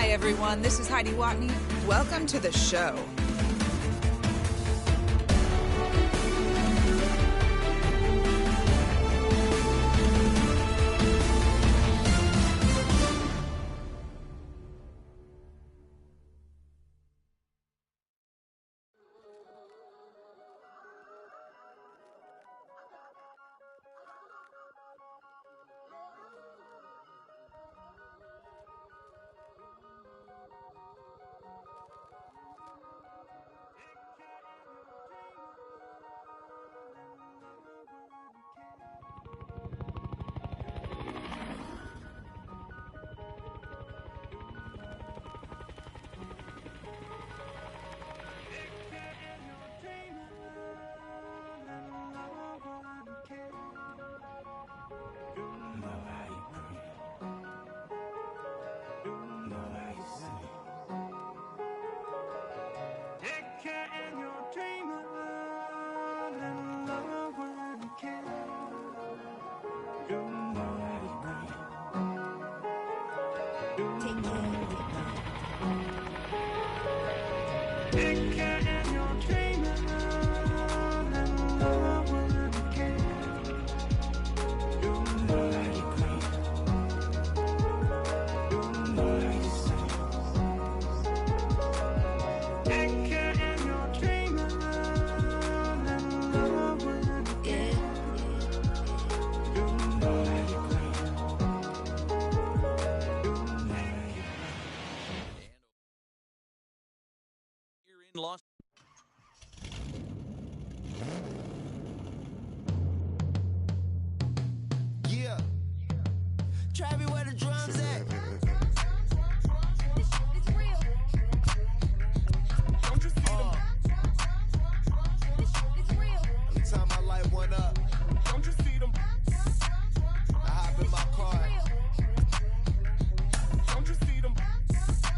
everyone. This is Heidi Watney. Welcome to the show. Lost. Yeah. Travis, where the drums at? It's real. Don't you see them? It's real. Every time I light one up, don't you see them? I hop in my car. Don't you see them?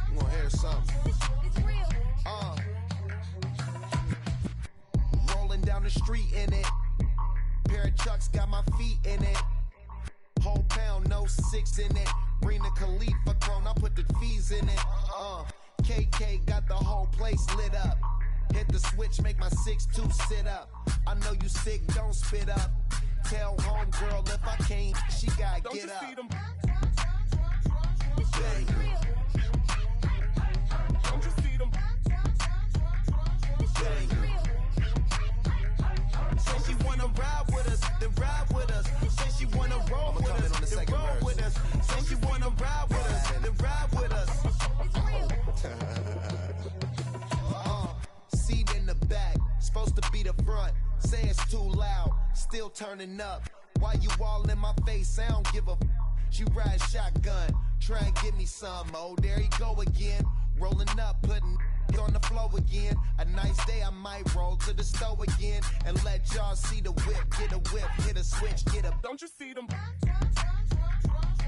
I'm gonna hear something. It's real. Rolling down the street in it. Pair of chucks got my feet in it. Whole pound, no 6 in it. Bring the Khalifa clone, I put the fees in it. KK got the whole place lit up. Hit the switch, make my 6'2" sit up. I know you sick, don't spit up. Tell homegirl if I can't, she gotta get up. It's real. Don't you see them? It's real. Say she wanna ride with us, then ride with us. Say she wanna roll with us, then roll with us. Say she wanna ride with us, then ride with us. Seat in the back, supposed to be the front. Say it's too loud, still turning up. Why you all in my face? I don't give a f. She ride shotgun, try and give me some. Oh, there he go again. Rolling up, putting on the floor again. A nice day, I might roll to the store again and let y'all see the whip. Get a whip, hit a switch, get a. Don't you see them?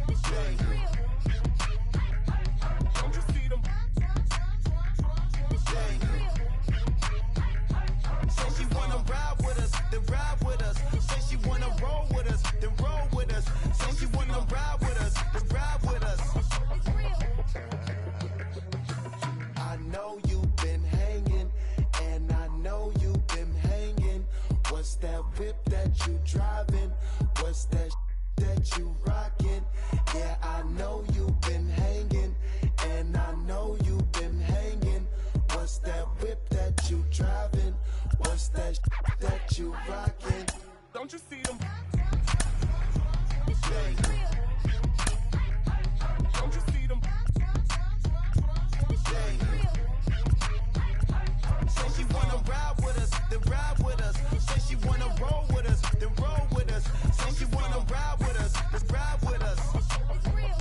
It's real. Don't you see them? It's real. Say she wanna ride with us, then ride with us. Say she wanna roll with us, then roll with us. Say she wanna ride with us, then ride with us. It's real. I know you've been hanging, and I know you've been hanging. What's that whip that you driving? What's that that you rocking? Yeah, I know you've been hanging, and I know you've been hanging. What's that whip that you driving? What's that that you rocking? Don't you see them? It's real. Don't you see them? It's real. Say she wanna ride with us, then ride with us. Say she wanna roll with us, then roll with us. Say she wanna ride with us, then ride with us. It's real.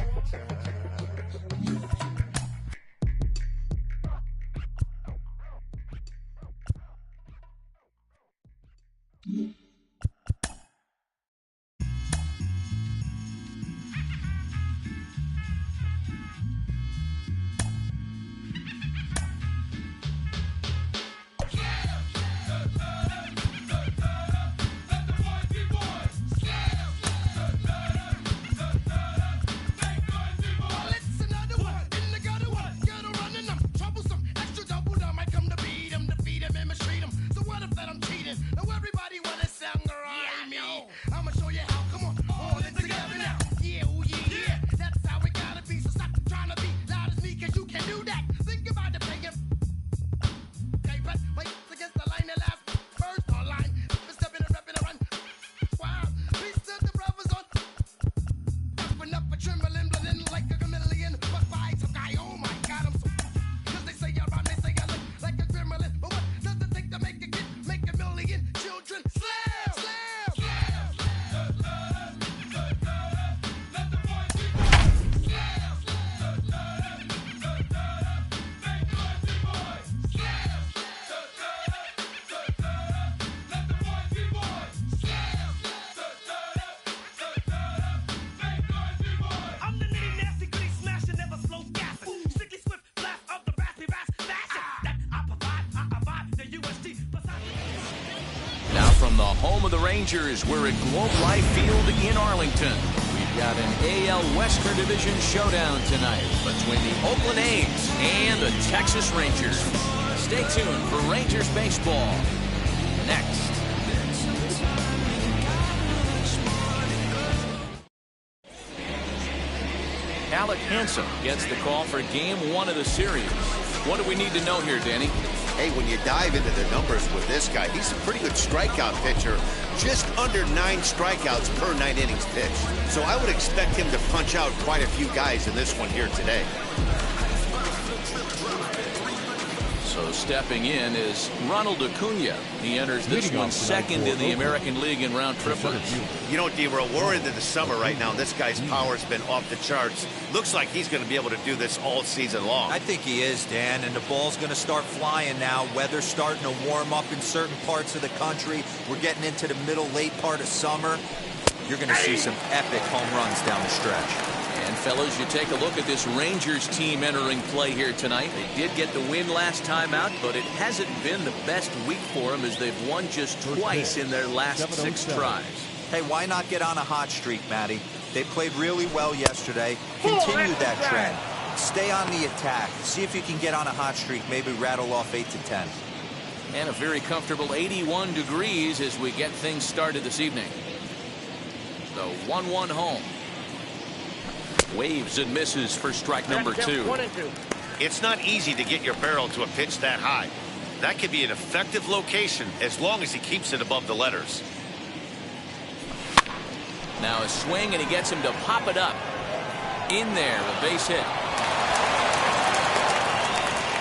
home of the Rangers. We're at Globe Life Field in Arlington. We've got an AL Western Division showdown tonight between the Oakland A's and the Texas Rangers. Stay tuned for Rangers baseball. Next. Alec Hansen gets the call for Game 1 of the series. What do we need to know here, Danny? Hey, when you dive into the numbers with this guy, he's a pretty good strikeout pitcher. Just under 9 strikeouts per 9 innings pitched. So I would expect him to punch out quite a few guys in this one here today. So stepping in is Ronald Acuna. He enters this one second in the American League in round triplets. You know, D-Roll, we're into the summer right now. This guy's power's been off the charts. Looks like he's going to be able to do this all season long. I think he is, Dan, and the ball's going to start flying now. Weather's starting to warm up in certain parts of the country. We're getting into the late part of summer. You're going to see some epic home runs down the stretch. And fellas, you take a look at this Rangers team entering play here tonight. They did get the win last time out, but it hasn't been the best week for them as they've won just twice in their last 6 tries. Hey, why not get on a hot streak, Matty? They played really well yesterday. Continue that trend. Stay on the attack. See if you can get on a hot streak, maybe rattle off 8 to 10. And a very comfortable 81 degrees as we get things started this evening. The 1-1 home. Waves and misses for strike number 2. It's not easy to get your barrel to a pitch that high. That could be an effective location as long as he keeps it above the letters. Now a swing, and he gets him to pop it up. In there, a base hit.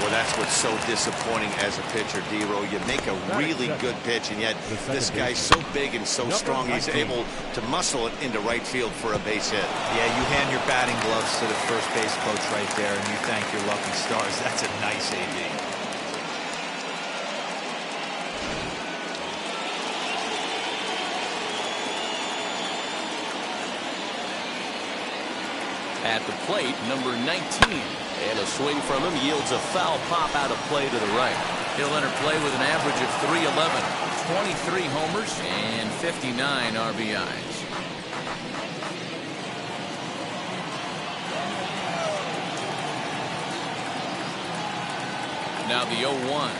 Well, that's what's so disappointing as a pitcher, D-Roll. You make a really good pitch, and yet this guy's so big and so strong, he's able to muscle it into right field for a base hit. Yeah, you hand your batting gloves to the first base coach right there, and you thank your lucky stars. That's a nice AB. At the plate, number 19. And a swing from him yields a foul pop out of play to the right. He'll enter play with an average of .311, 23 homers, and 59 RBIs. Now the 0-1.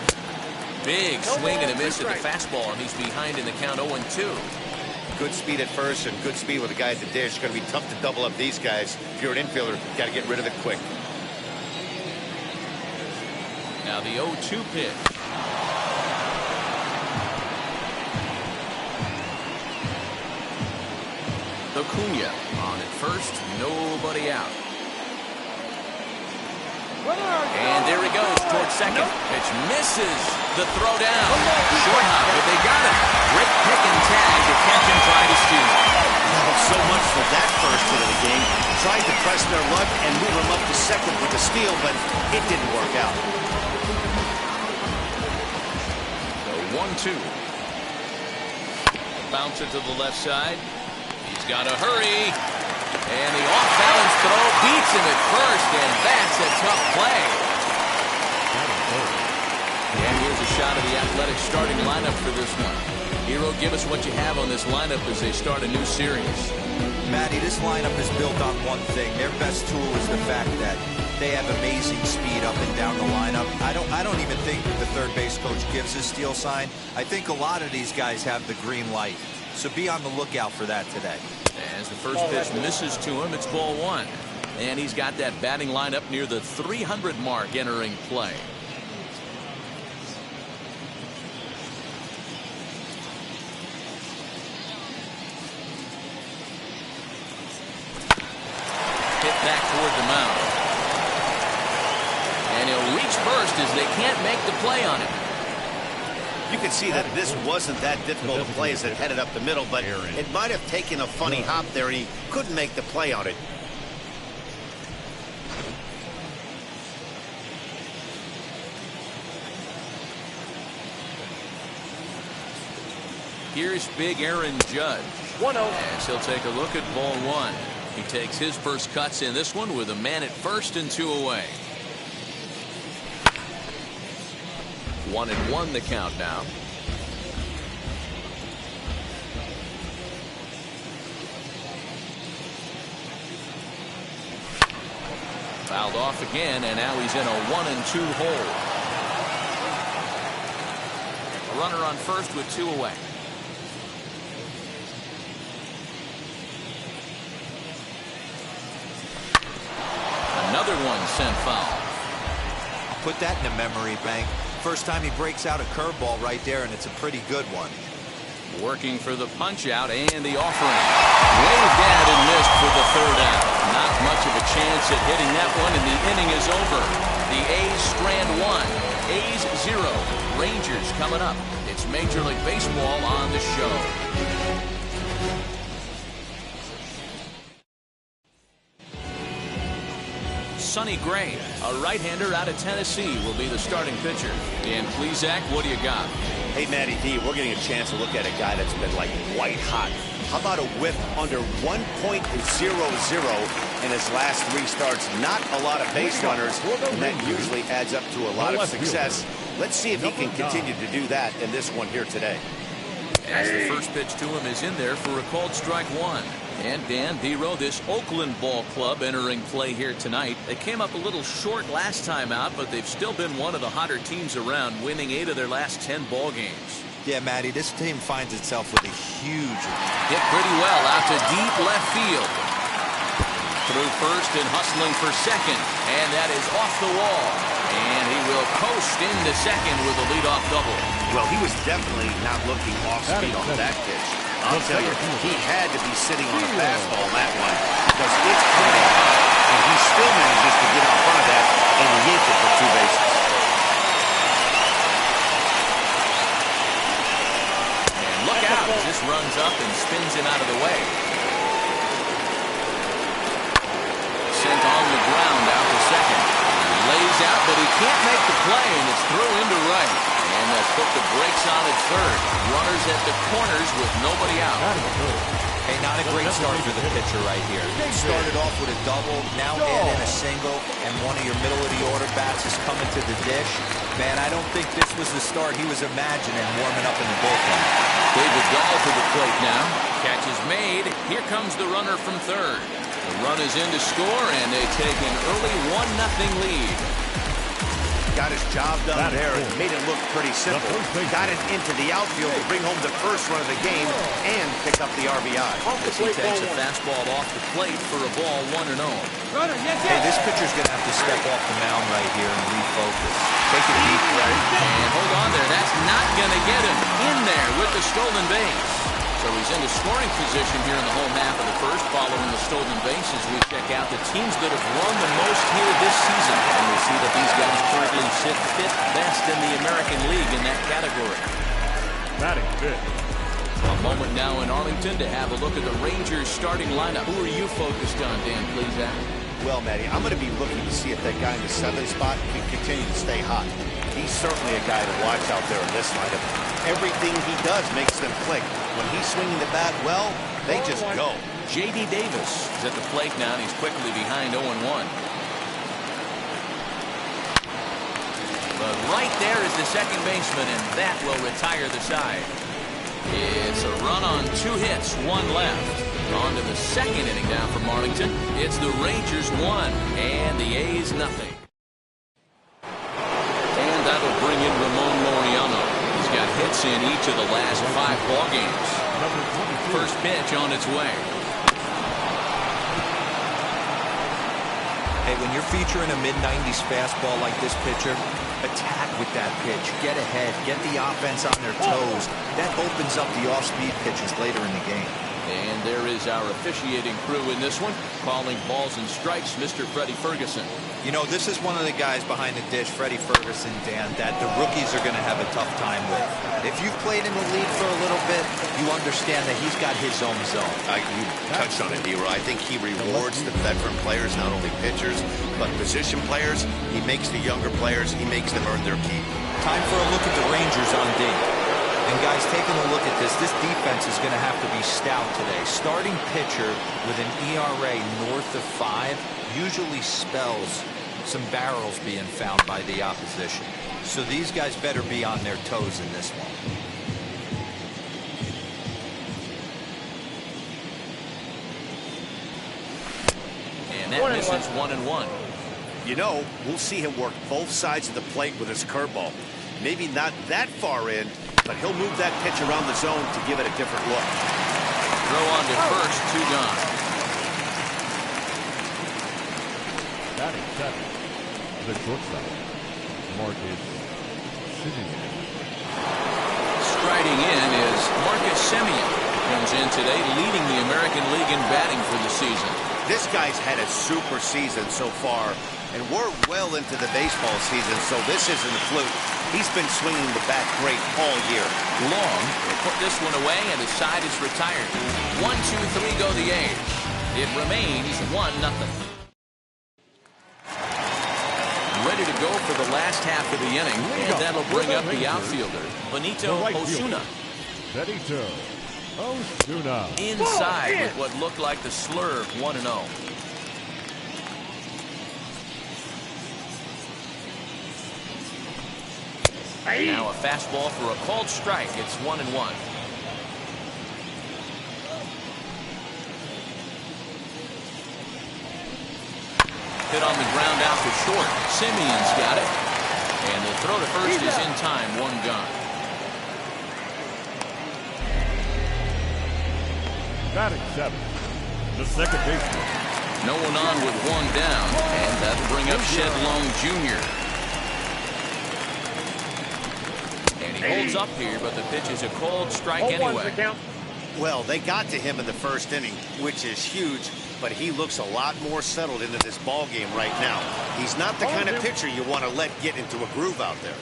Big swing and a miss at the fastball, and he's behind in the count 0-2. Good speed at first and good speed with the guy at the dish. It's going to be tough to double up these guys. If you're an infielder, you've got to get rid of it quick. Now the 0-2 pitch. Acuna on at first, nobody out. And there he goes towards second. Pitch misses the throw down. Short hop, but they got him. Great pick and tag to catch him trying to steal. So much for that first hit of the game. Tried to press their luck and move him up to second with the steal, but it didn't work out. 1-2. Bounce it to the left side. He's got to hurry. And the off-balance throw beats him at first, and that's a tough play. And here's a shot of the Athletic starting lineup for this one. Hero, give us what you have on this lineup as they start a new series. Matty, this lineup is built on one thing. Their best tool is the fact that they have amazing speed up and down the lineup. I don't even think the third base coach gives a steal sign. I think a lot of these guys have the green light. So be on the lookout for that today. As the first pitch misses to him, it's ball 1. And he's got that batting lineup near the 300 mark entering play. Hit back toward the mound. And he'll reach first as they can't make the play on him. You can see that this wasn't that difficult to play as it headed up the middle, but it might have taken a funny hop there, and he couldn't make the play on it. Here's big Aaron Judge. 1-0. As he'll take a look at ball 1. He takes his first cuts in this one with a man at first and 2 away. 1-1 the count now. Fouled off again, and now he's in a 1-2 hole. A runner on first with 2 away. Another one sent foul. Put that in the memory bank. First time he breaks out a curveball right there, and it's a pretty good one. Working for the punch out and the offering. Waved at and missed for the 3rd out. Not much of a chance at hitting that one, and the inning is over. The A's strand 1, A's 0. Rangers coming up. It's Major League Baseball on the show. Sonny Gray, a right-hander out of Tennessee, will be the starting pitcher. And please, Zach, what do you got? Hey, Matty D, we're getting a chance to look at a guy that's been like white hot. How about a whip under 1.00 in his last 3 starts? Not a lot of base runners, and that usually adds up to a lot of success. Let's see if he can continue to do that in this one here today. As the first pitch to him is in there for a called strike 1. And Dan Vero, this Oakland ball club entering play here tonight. They came up a little short last time out, but they've still been one of the hotter teams around, winning 8 of their last 10 ball games. Yeah, Matty, this team finds itself with a huge hit pretty well out to deep left field. Through first and hustling for second, and that is off the wall. And he will coast into second with a leadoff double. Well, he was definitely not looking off speed on that pitch. I'll tell you, he had to be sitting on a fastball on that one because it's pretty high, and he still manages to get out front of that and yank it for 2 bases. And look out as this runs up and spins him out of the way. Sent on the ground out to second. Lays out, but he can't make the play, and it's through into right. And that's put the brakes on at third. Runners at the corners with nobody out. Hey, not a great start for the pitcher right here. Started off with a double, now add in a single, and one of your middle-of-the-order bats is coming to the dish. Man, I don't think this was the start he was imagining warming up in the bullpen. David Dahl to the plate now. Catch is made. Here comes the runner from third. The run is in to score, and they take an early 1-0 lead. Got his job done there and made it look pretty simple. Got it into the outfield to bring home the first run of the game and pick up the RBI. As he takes a fastball off the plate for a ball 1-0. Hey, this pitcher's going to have to step off the mound right here and refocus. Take a deep breath. And hold on there. That's not going to get him in there with the stolen base. So he's in the scoring position here in the home half of the first following the stolen base as we check out the teams that have won the most here this season. And we see that these guys currently sit 5th best in the American League in that category. Batting good. A moment now in Arlington to have a look at the Rangers starting lineup. Who are you focused on, Dan, please, Zach? Well, Matty, I'm going to be looking to see if that guy in the 7th spot can continue to stay hot. He's certainly a guy to watch out there in this lineup. Everything he does makes them click. When he's swinging the bat well, they just go. J.D. Davis is at the plate now, and he's quickly behind 0-1. But right there is the second baseman, and that will retire the side. It's a run on 2 hits, 1 left. On to the second inning now from Arlington. It's the Rangers 1 and the A's nothing. And that'll bring in Ramon Laureano. He's got hits in each of the last 5 ball games. First pitch on its way. Hey, when you're featuring a mid-90s fastball like this pitcher, attack with that pitch. Get ahead. Get the offense on their toes. That opens up the off-speed pitches later in the game. And there is our officiating crew in this one, calling balls and strikes, Mr. Freddie Ferguson. You know, this is one of the guys behind the dish, Freddie Ferguson, Dan, that the rookies are going to have a tough time with. If you've played in the league for a little bit, you understand that he's got his own zone. You touched on it, Nero. I think he rewards the veteran players, not only pitchers, but position players. He makes the younger players, he makes them earn their keep. Time for a look at the Rangers on D. And guys, taking a look at this defense is going to have to be stout today. Starting pitcher with an ERA north of 5 usually spells some barrels being found by the opposition. So these guys better be on their toes in this one. And that misses 1-1. You know, we'll see him work both sides of the plate with his curveball. Maybe not that far in, but he'll move that pitch around the zone to give it a different look. Throw on to first, 2 gone. Batting seven, the shortstop, Marcus Semien. Striding in is Marcus Semien. Comes in today leading the American League in batting for the season. This guy's had a super season so far, and we're well into the baseball season, so this isn't a fluke. He's been swinging the bat great all year. Long will put this one away, and his side is retired. 1, 2, 3 go the A's. It remains 1-0. Ready to go for the last half of the inning, and that'll bring up the outfielder, Benito Osuna. Benito Osuna. Inside with what looked like the slurve, 1-0. Now a fastball for a called strike. It's 1-1. Hit on the ground out to short. Simeon's got it. And the throw to first is in time. 1 gone. Batting seven, the second baseman. No one on with 1 down. And that'll bring up Shed Long Jr. And he holds up here, but the pitch is a called strike anyway. Well, they got to him in the first inning, which is huge, but he looks a lot more settled into this ball game right now. He's not the kind of pitcher you want to let get into a groove out there.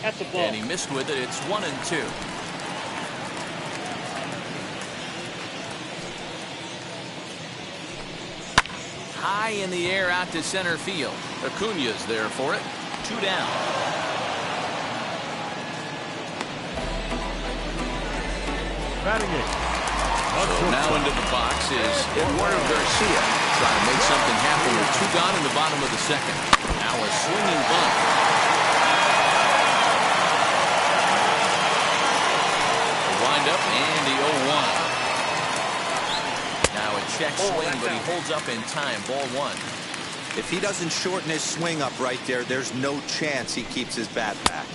That's a ball. And he missed with it. It's 1-2. High in the air out to center field. Acuna's there for it. 2 down. Batting eight. So now into the box is Eduardo Garcia. Trying to make something happen with 2 gone in the bottom of the second. Now a swinging bunt. Wind up and the 0-1. Now a check swing, but he holds up in time. Ball 1. If he doesn't shorten his swing up right there, there's no chance he keeps his bat back.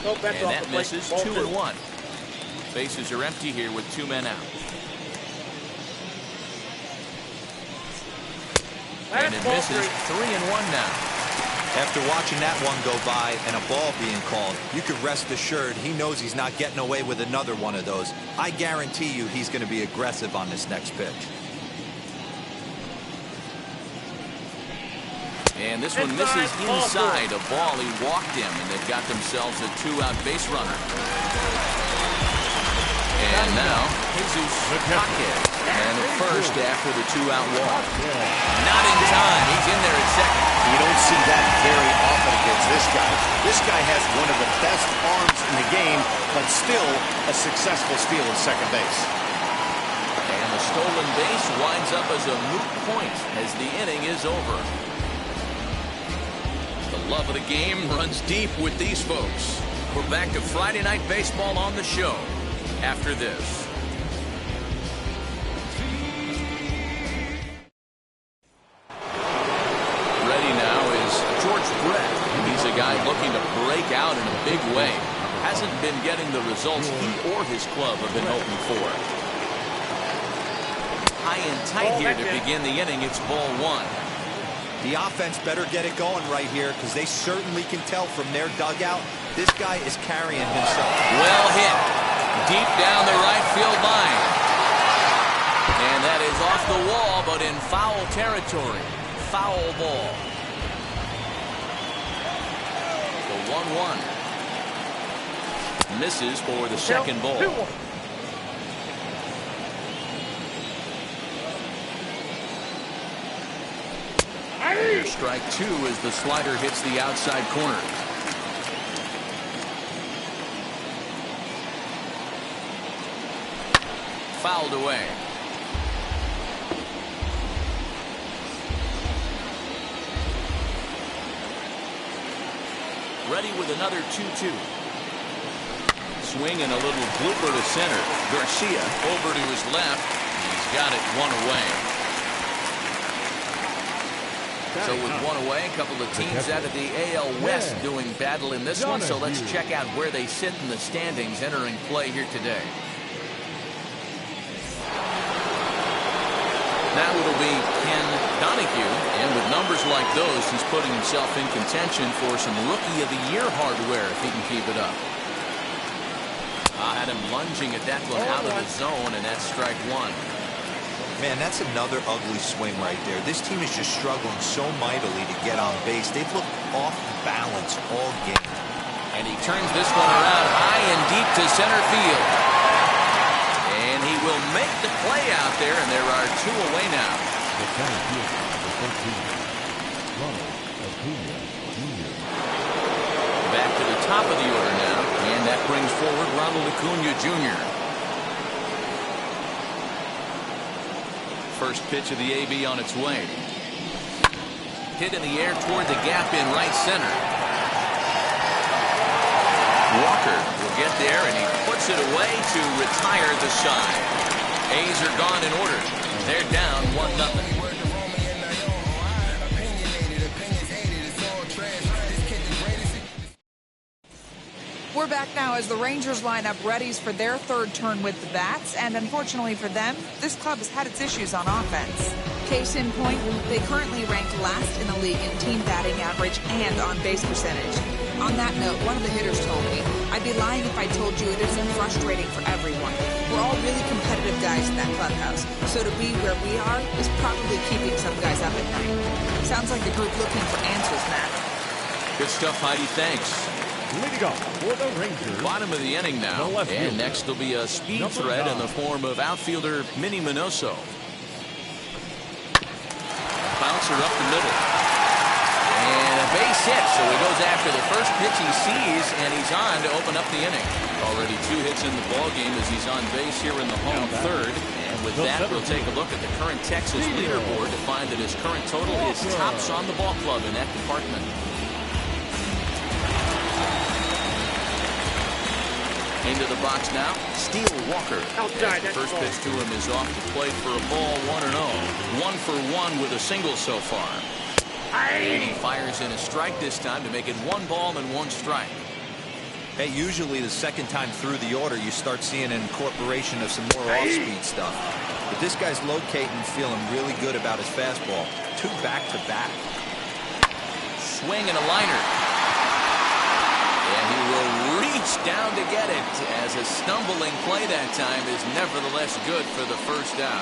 And that misses. 2-1. Bases are empty here with 2 men out. And it misses. 3-1 now. After watching that one go by and a ball being called, you can rest assured he knows he's not getting away with another one of those. I guarantee you he's going to be aggressive on this next pitch. And this one misses inside a ball. He walked him, and they've got themselves a 2-out base runner. And now, Jesus Jaquez. And at first after the 2-out walk. Not in time. He's in there at second. You don't see that very often against this guy. This guy has one of the best arms in the game, but still a successful steal at second base. And the stolen base winds up as a moot point as the inning is over. The love of the game runs deep with these folks. We're back to Friday Night Baseball on the show after this. Guy looking to break out in a big way. Hasn't been getting the results he or his club have been hoping for. High and tight here to begin the inning. It's ball 1. The offense better get it going right here because they certainly can tell from their dugout this guy is carrying himself. Well hit. Deep down the right field line. And that is off the wall, but in foul territory. Foul ball. 1-1. Misses for the second ball. Strike 2 as the slider hits the outside corner. Fouled away. Ready with another 2-2. swing and a little blooper to center. Garcia over to his left. He's got it one away. So with one away, a couple of teams out of the AL West doing battle in this one. So let's check out where they sit in the standings entering play here today. Now it'll be Ken Donahue, and with numbers like those, he's putting himself in contention for some Rookie of the Year hardware if he can keep it up. Had him lunging at that one out of the zone, and that's strike one. Man, that's another ugly swing right there. This team is just struggling so mightily to get on base. They've looked off balance all game. And he turns this one around high and deep to center field. And he will make the play out there, and there are two away now. Back to the top of the order now, and that brings forward Ronald Acuna Jr. First pitch of the AB on its way. Hit in the air toward the gap in right center. Walker will get there, and he puts it away to retire the side. A's are gone in order. They're down 1-0. We're back now as the Rangers line up readies for their third turn with the bats, and unfortunately for them, this club has had its issues on offense. Case in point, they currently rank last in the league in team batting average and on base percentage. On that note, one of the hitters told me, I'd be lying if I told you it isn't frustrating for everyone. We're all really competitive guys in that clubhouse, so to be where we are is probably keeping some guys up at night. Sounds like the group looking for answers, Matt. Good stuff, Heidi. Thanks. Leading off for the Rangers. Bottom of the inning now. And next will be a speed threat in the form of outfielder Minnie Minoso. Bouncer up the middle. And a base hit, so he goes after the first pitch he sees, and he's on to open up the inning. Already 2 hits in the ballgame as he's on base here in the home third. And with that, we'll take a look at the current Texas leaderboard to find that his current total is tops on the ball club in that department. Into the box now, Steele Walker. Outside, the first pitch to him is off the plate for a ball, 1-0. 1 for 1 with a single so far. And he fires in a strike this time to make it 1 ball and 1 strike. Hey, usually the second time through the order, you start seeing an incorporation of some more off-speed stuff. But this guy's locating, feeling really good about his fastball. 2 back-to-back. Swing and a liner. And he will reach down to get it, as a stumbling play that time is nevertheless good for the first out.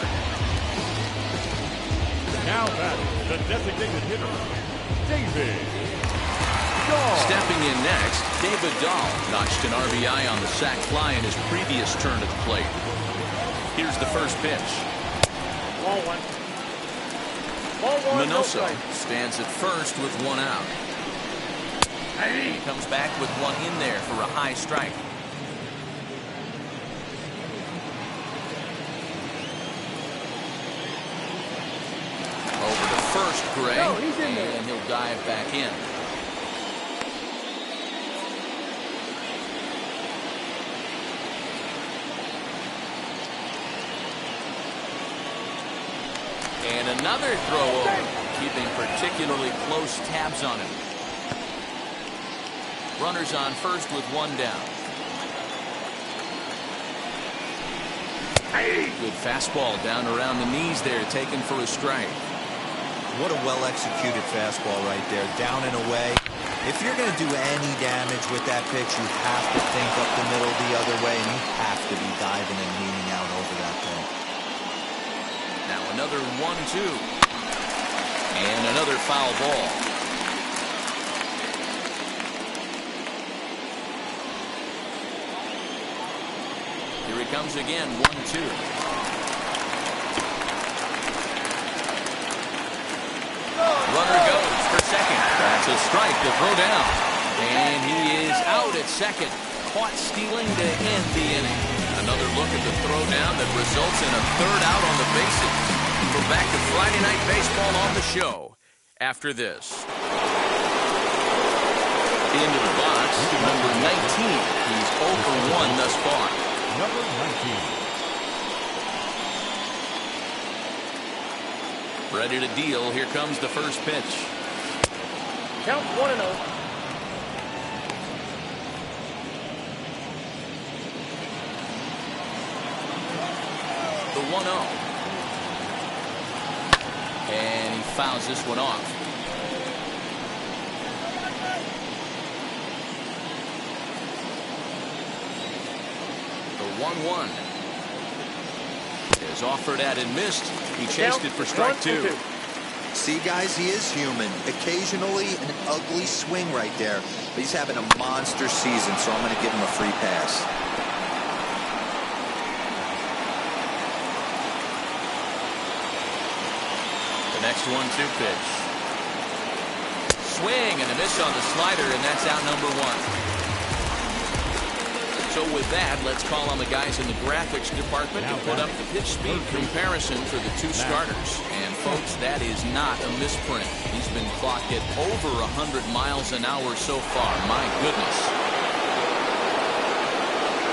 Now batting, the designated hitter, David Dahl. Stepping in next, David Dahl notched an RBI on the sac fly in his previous turn at the plate. Here's the first pitch. Ball 1. Ball 1. Minoso stands at first with 1 out. He comes back with 1 in there for a high strike. Over to first, Gray, and he'll dive back in. And another throw over, keeping particularly close tabs on him. Runners on first with 1 down. Good fastball down around the knees there, taken for a strike. What a well-executed fastball right there, down and away. If you're going to do any damage with that pitch, you have to think up the middle the other way, and you have to be diving and leaning out over that thing. Now another 1-2. And another foul ball. Here he comes again, 1-2. Runner goes for second. That's a strike to throw down. And he is out at second. Caught stealing to end the inning. Another look at the throw down that results in a third out on the bases. We're back to Friday Night Baseball on the show after this. Into the box, number 19. He's 0 for 1 thus far. Number 19. Ready to deal. Here comes the first pitch. Count 1-0. The 1-0. And he fouls this one off. The 1-1 is offered at and missed. He chased it for strike 2. See, guys, he is human. Occasionally an ugly swing right there. But he's having a monster season, so I'm going to give him a free pass. The next 1-2 pitch. Swing and a miss on the slider, and that's out number 1. So with that, let's call on the guys in the graphics department to put up the pitch speed comparison for the two starters. And folks, that is not a misprint. He's been clocked at over 100 miles an hour so far. My goodness.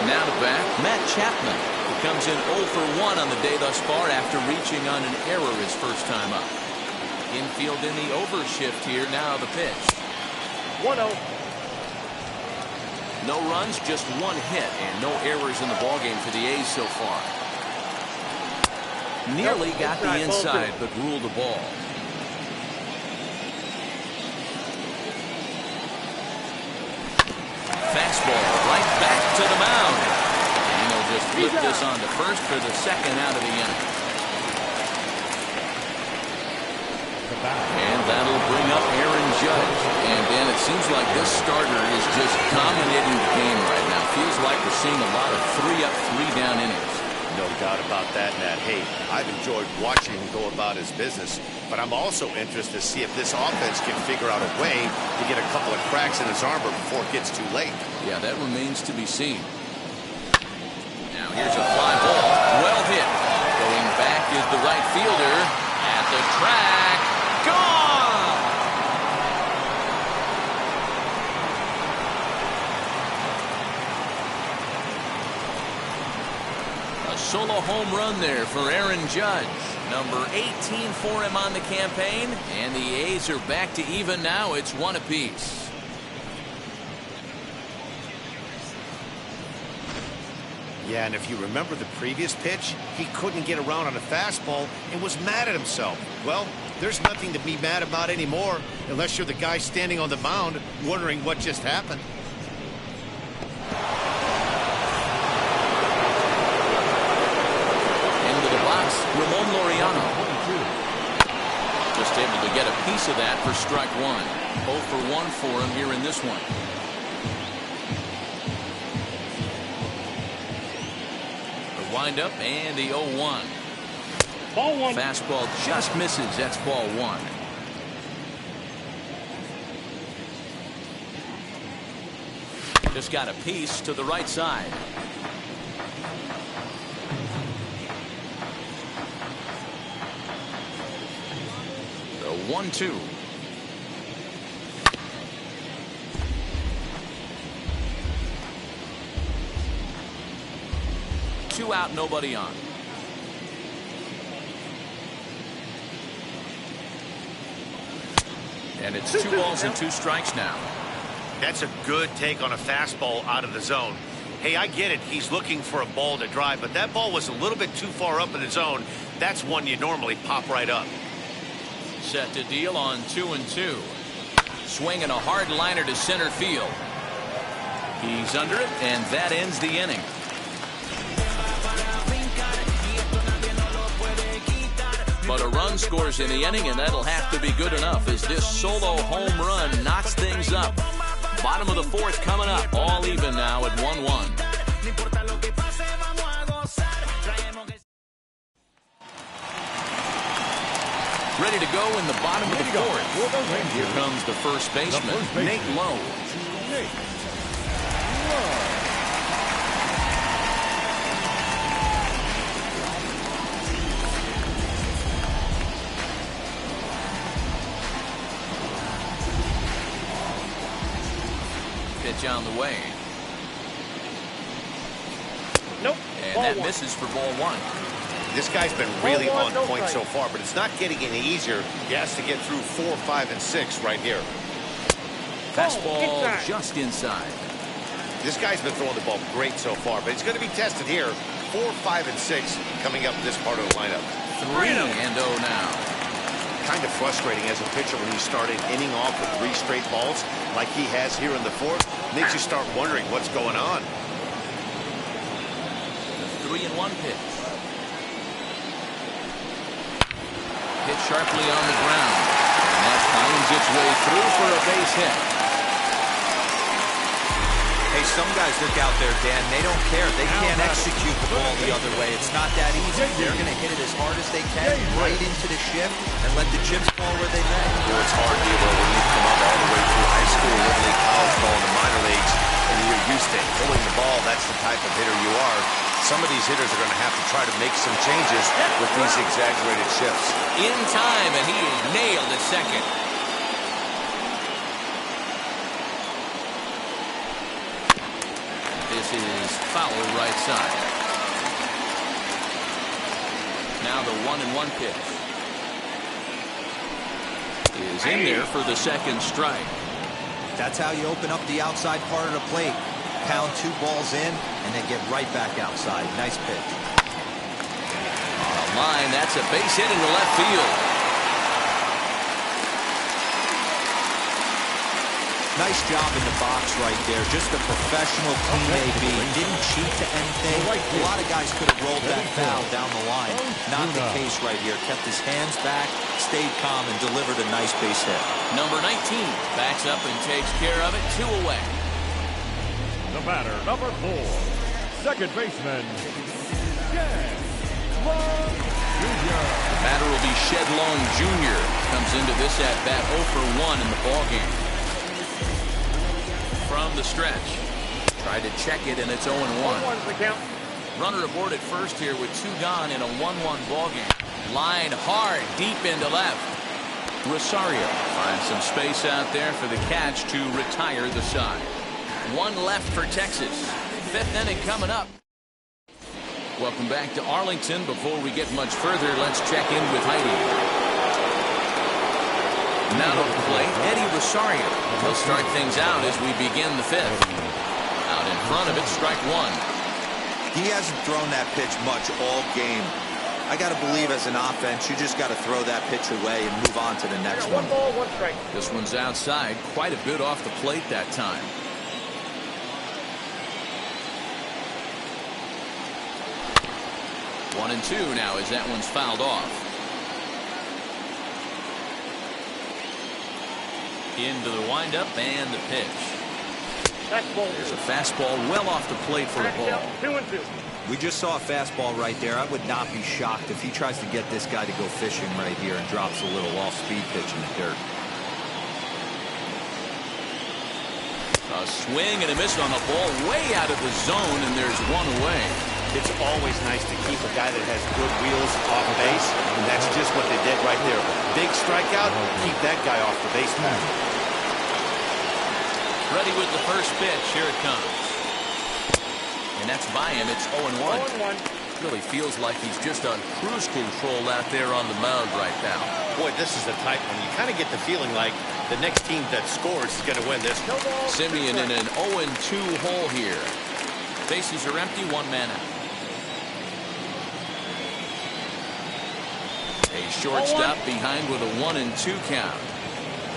Now to bat, Matt Chapman, who comes in 0 for 1 on the day thus far after reaching on an error his first time up. Infield in the overshift here. Now the pitch. 1-0. No runs, just 1 hit, and no errors in the ballgame for the A's so far. Nearly got the inside, but ruled the ball. Fastball right back to the mound. And he'll just flip this on to first for the second out of the inning. And that'll bring up Aaron Judge. And Dan, it seems like this starter is just dominating the game right now. Feels like we're seeing a lot of 3-up, 3-down innings. No doubt about that, Matt. Hey, I've enjoyed watching him go about his business, but I'm also interested to see if this offense can figure out a way to get a couple of cracks in his armor before it gets too late. Yeah, that remains to be seen. Now here's a fly ball. Well hit. Going back is the right fielder at the track. Gone! A solo home run there for Aaron Judge. Number 18 for him on the campaign. And the A's are back to even now. It's 1 apiece. Yeah, and if you remember the previous pitch, he couldn't get around on a fastball and was mad at himself. Well, there's nothing to be mad about anymore unless you're the guy standing on the mound wondering what just happened. Into the box, Ramon Laureano. Just able to get a piece of that for strike 1. 0 for 1 for him here in this one. Windup and the 0-1. Ball 1. Fastball just misses. That's ball 1. Just got a piece to the right side. The 1-2. Two out, nobody on. And it's 2 balls and 2 strikes now. That's a good take on a fastball out of the zone. Hey, I get it. He's looking for a ball to drive, but that ball was a little bit too far up in the zone. That's one you normally pop right up. Set to deal on 2-2. Swinging a hard liner to center field. He's under it, and that ends the inning. But a run scores in the inning, and that'll have to be good enough as this solo home run knocks things up. Bottom of the 4th coming up. All even now at 1-1. Ready to go in the bottom of the 4th. Here comes the first baseman, Nate Lowe. Pitch on the way. And that misses for ball one. This guy's been really Ball on one, no point strike. so far, but it's not getting any easier. He has to get through 4, 5, and 6 right here. Fastball inside. just inside. This guy's been throwing the ball great so far, but he's going to be tested here. 4, 5, and 6 coming up in this part of the lineup. 3-0 now. Kind of frustrating as a pitcher when you start an inning off with 3 straight balls like he has here in the 4th. Makes you start wondering what's going on. 3-1 pitch. Hit sharply on the ground. And that finds its way through for a base hit. Hey, some guys look out there, Dan. They don't care. They can't execute the ball the other way. It's not that easy. They're going to hit it as hard as they can, right into the shift, and let the chips fall where they may. You know, it's hard, Debo, when you come up all the way through high school, little league, college ball, and the minor leagues, and you're used to pulling the ball. That's the type of hitter you are. Some of these hitters are going to have to try to make some changes with these exaggerated shifts. In time, and he is nailed at second. This is foul right side. Now the 1-1 pitch is in there for the second strike. That's how you open up the outside part of the plate. Pound 2 balls in, and then get right back outside. Nice pitch. On a line, that's a base hit into left field. Nice job in the box right there. Just a professional, clean AB. Didn't cheat to anything. A lot of guys could have rolled that foul down the line. Not the case right here. Kept his hands back, stayed calm, and delivered a nice base hit. Number 19 backs up and takes care of it. 2 away. The batter, number 4, second baseman, Shedlong Jr. The batter will be Shedlong Jr. Comes into this at bat 0 for 1 in the ballgame. From the stretch. Tried to check it, and it's 0-1. 1-1's the count. Runner aboard at first here with 2 gone in a 1-1 ballgame. Line hard, deep into left. Rosario finds some space out there for the catch to retire the side. 1 left for Texas. 5th inning coming up. Welcome back to Arlington. Before we get much further, let's check in with Heidi. Now to the plate, Eddie Rosario. He'll start things out as we begin the 5th. Out in front of it, strike 1. He hasn't thrown that pitch much all game. I got to believe as an offense, you just got to throw that pitch away and move on to the next one. 1 ball, 1 strike. This one's outside, quite a bit off the plate that time. One and 2 now as that one's fouled off. Into the windup and the pitch. Fastball. There's a fastball well off the plate for a ball. 2-2. We just saw a fastball right there. I would not be shocked if he tries to get this guy to go fishing right here and drops a little off-speed pitch in the dirt. A swing and a miss on a ball way out of the zone, and there's 1 away. It's always nice to keep a guy that has good wheels off base, and that's just what they did right there. Big strikeout, keep that guy off the base path. Ready with the first pitch. Here it comes. And that's by him. It's 0-1. 0-1. Really feels like he's just on cruise control out there on the mound right now. Boy, this is a tight one. You kind of get the feeling like the next team that scores is going to win this. No ball. Simeon in an 0-2 hole here. Bases are empty, 1 man out. A shortstop behind with a 1-2 count.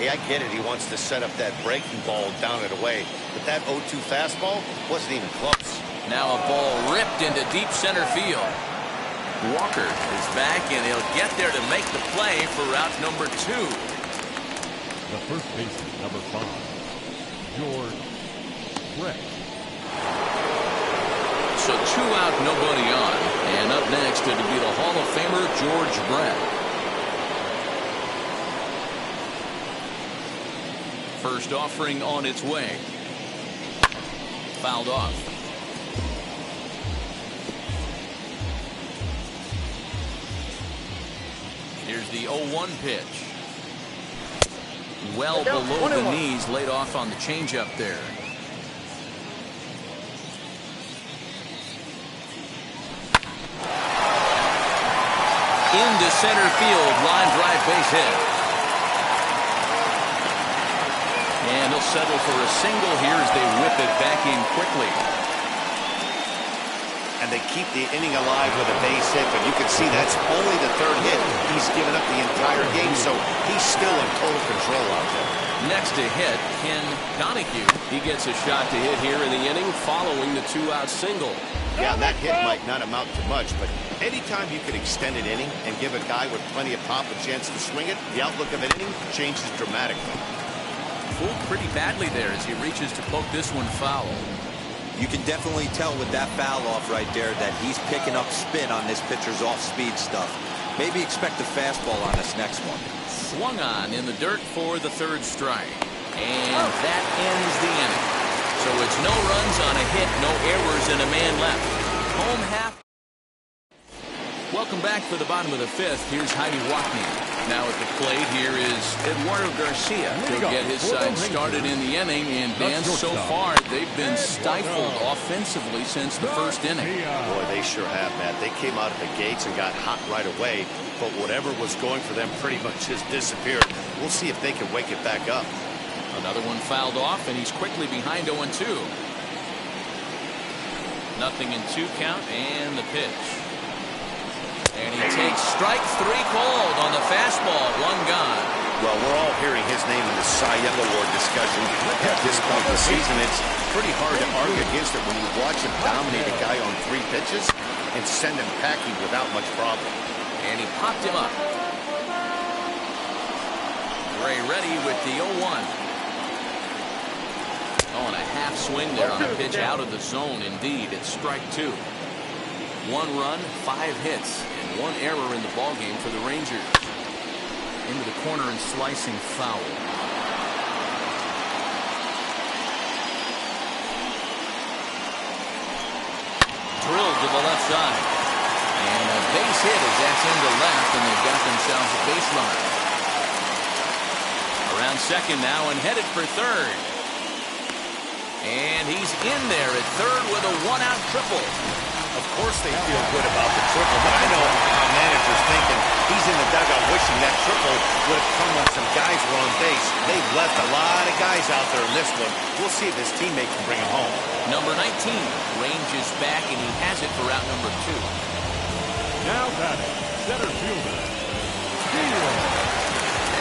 Hey, I get it. He wants to set up that breaking ball down and away. But that 0-2 fastball wasn't even close. Now a ball ripped into deep center field. Walker is back, and he'll get there to make the play for route number 2. The first baseman, number 5, George Brett. So 2 out, nobody on. And up next, it'll be the Hall of Famer, George Brett. First offering on its way. Fouled off. Here's the 0-1 pitch. Well below the knees, laid off on the changeup there. into center field. Line drive base hit. And he'll settle for a single here as they whip it back in quickly. And they keep the inning alive with a base hit, but you can see that's only the third hit. He's given up the entire game, so he's still in total control out there. Next to hit, Ken Donahue. He gets a shot to hit here in the inning following the two-out single. Yeah, that hit might not amount to much, but anytime you can extend an inning and give a guy with plenty of pop a chance to swing it, the outlook of an inning changes dramatically. Fooled pretty badly there as he reaches to poke this one foul. You can definitely tell with that foul off right there that he's picking up spin on this pitcher's off-speed stuff. Maybe expect a fastball on this next one. Swung on in the dirt for the third strike. And that ends the inning. So it's no runs on a hit, no errors, and a man left. Home half. Welcome back for the bottom of the fifth. Here's Heidi Wackney. Now at the plate, here is Eduardo Garcia. He'll get his side started in the inning. And Dan, so far, they've been stifled offensively since the first inning. Boy, they sure have, Matt. They came out of the gates and got hot right away. But whatever was going for them pretty much just disappeared. We'll see if they can wake it back up. Another one fouled off, and he's quickly behind 0-2. Nothing in 2 count, and the pitch. And he takes strike 3 called on the fastball. 1 gone. Well, we're all hearing his name in the Cy Young Award discussion. At this point in the season, it's pretty hard to argue against it when you watch him dominate a guy on 3 pitches and send him packing without much problem. And he popped him up. Ray ready with the 0-1. Oh, and a half swing there on a pitch out of the zone. Indeed, it's strike 2. 1 run, 5 hits, and 1 error in the ballgame for the Rangers. Into the corner and slicing foul. Drilled to the left side. And a base hit as that's into left, and they've got themselves a baseline. Around second now and headed for third. And he's in there at third with a 1-out triple. Of course they feel good about the triple, but I know our manager's thinking he's in the dugout wishing that triple would have come when some guys were on base. They've left a lot of guys out there in this one. We'll see if his teammate can bring him home. Number 19 ranges back, and he has it for out number 2. Now batting, center fielder, Steele.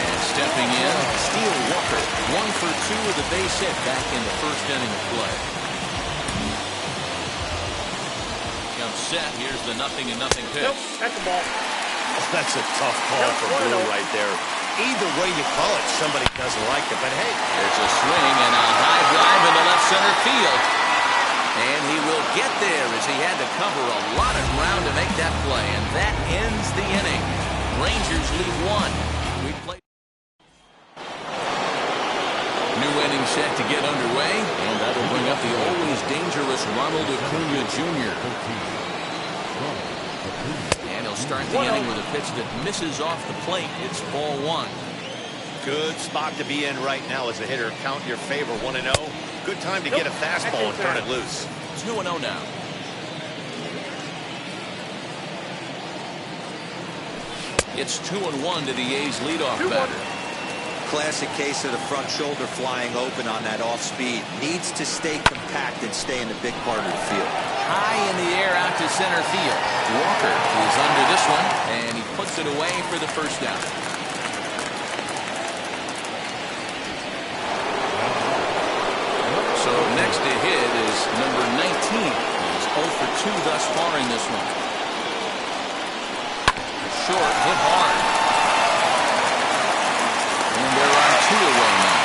And stepping in, Steele Walker. 1 for 2 with a base hit back in the first inning of play. Set. Here's the 0-0 pitch. Nope, that's the ball. That's a tough call for Blue right there. Either way you call it, somebody doesn't like it, but hey. There's a swing and a high drive into left center field. And he will get there as he had to cover a lot of ground to make that play. And that ends the inning. Rangers lead 1. We play. New inning set to get underway. And that'll bring up the always dangerous Ronald Acuna Jr. And he'll start the inning with a pitch that misses off the plate. It's ball 1. Good spot to be in right now as a hitter. Count your favor, 1-0. Good time to get a fastball and turn it loose. 2-0 now. It's 2-1 to the A's leadoff batter. Classic case of the front shoulder flying open on that off speed. Needs to stay compact and stay in the big part of the field. High in the air out to center field. Walker is under this one, and he puts it away for the first down. So next to hit is number 19. He's 0 for 2 thus far in this one. Short, hit hard. And there are 2 away now.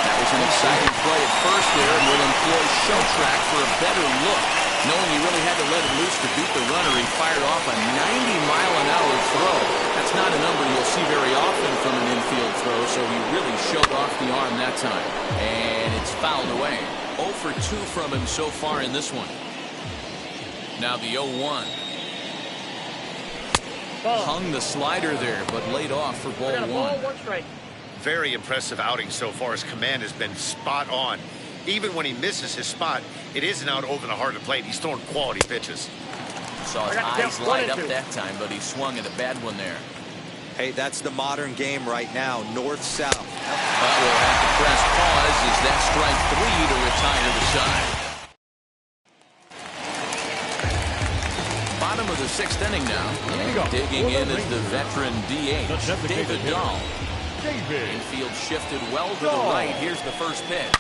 That was an exciting play at first there, and will employ show track for a better look. Knowing he really had to let it loose to beat the runner, he fired off a 90-mile-an-hour throw. That's not a number you'll see very often from an infield throw, so he really showed off the arm that time. And it's fouled away. 0 for 2 from him so far in this one. Now the 0-1. Hung the slider there, but laid off for ball 1. Ball, 1 strike. Very impressive outing so far. His command has been spot on. Even when he misses his spot, it isn't out over the heart of the plate. He's throwing quality pitches. Saw his eyes light up that time, but he swung at a bad one there. Hey, that's the modern game right now, north-south. But we'll have to press pause as that strike 3 to retire the side. Bottom of the 6th inning now. And digging in is the veteran DH, David Dahl. Infield shifted well to the right. Here's the first pitch.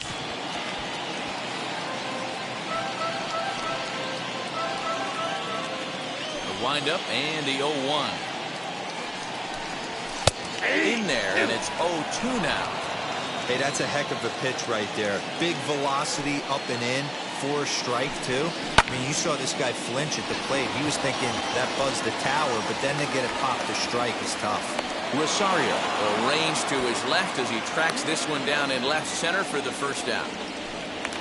The windup and the 0-1. In there, and it's 0-2 now. Hey, that's a heck of a pitch right there. Big velocity up and in for a strike, too. I mean, you saw this guy flinch at the plate. He was thinking that buzzed the tower, but then to get it popped to strike is tough. Rosario arranged to his left as he tracks this one down in left center for the first down.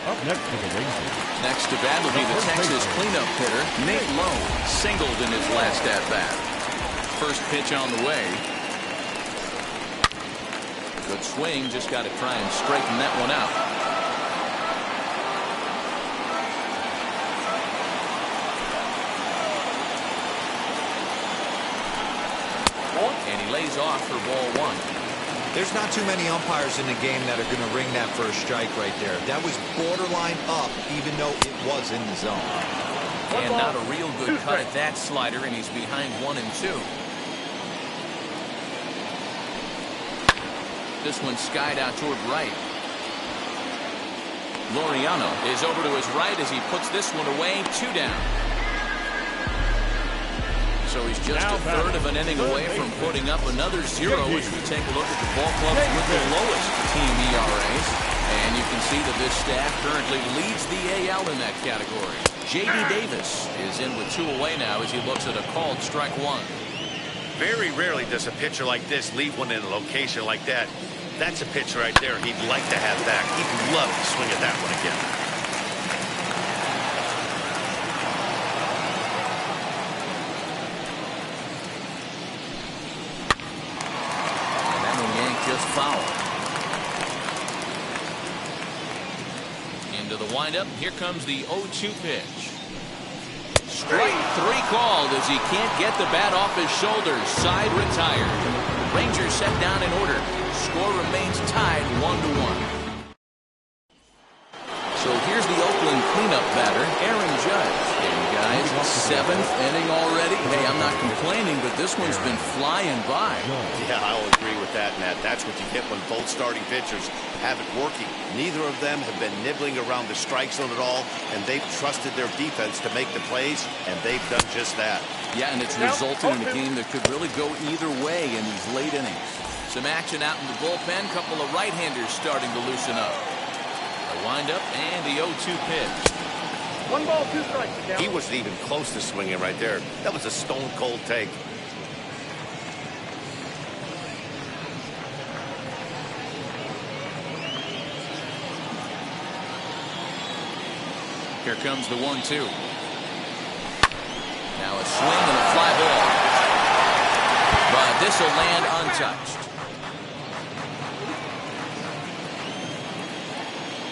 Up next to the Rangers. Next to bat will be the Texas cleanup hitter, Nate Lowe, singled in his last at-bat. First pitch on the way. Good swing, just got to try and straighten that one out. And he lays off for ball 1. There's not too many umpires in the game that are going to ring that first strike right there. That was borderline up, even though it was in the zone. And not a real good cut at that slider, and he's behind 1 and 2. This one skied out toward right. Laureano is over to his right as he puts this one away. 2 down. So he's just a third of an inning away from putting up another 0 as we take a look at the ball clubs with the lowest team ERAs. And you can see that this staff currently leads the AL in that category. J.D. Davis is in with 2 away now as he looks at a called strike 1. Very rarely does a pitcher like this leave one in a location like that. That's a pitch right there he'd like to have back. He'd love to swing at that one again. And that one yanked just foul. Into the windup. Here comes the 0-2 pitch. Strike 3 called as he can't get the bat off his shoulders. Side retired. Rangers set down in order. Score remains tied 1-1. So here's the Oakland cleanup batter, Aaron Judge. And guys, 7th inning already. Hey, I'm not complaining, but this one's been flying by. Yeah, I'll agree with that, Matt. That's what you get when both starting pitchers have it working. Neither of them have been nibbling around the strike zone at all, and they've trusted their defense to make the plays, and they've done just that. Yeah, and it's resulted in a game that could really go either way in these late innings. Some action out in the bullpen. Couple of right-handers starting to loosen up. A windup and the 0-2 pitch. 1 ball, 2 strikes. He wasn't even close to swinging right there. That was a stone-cold take. Here comes the 1-2. Now a swing and a fly ball. But this will land untouched.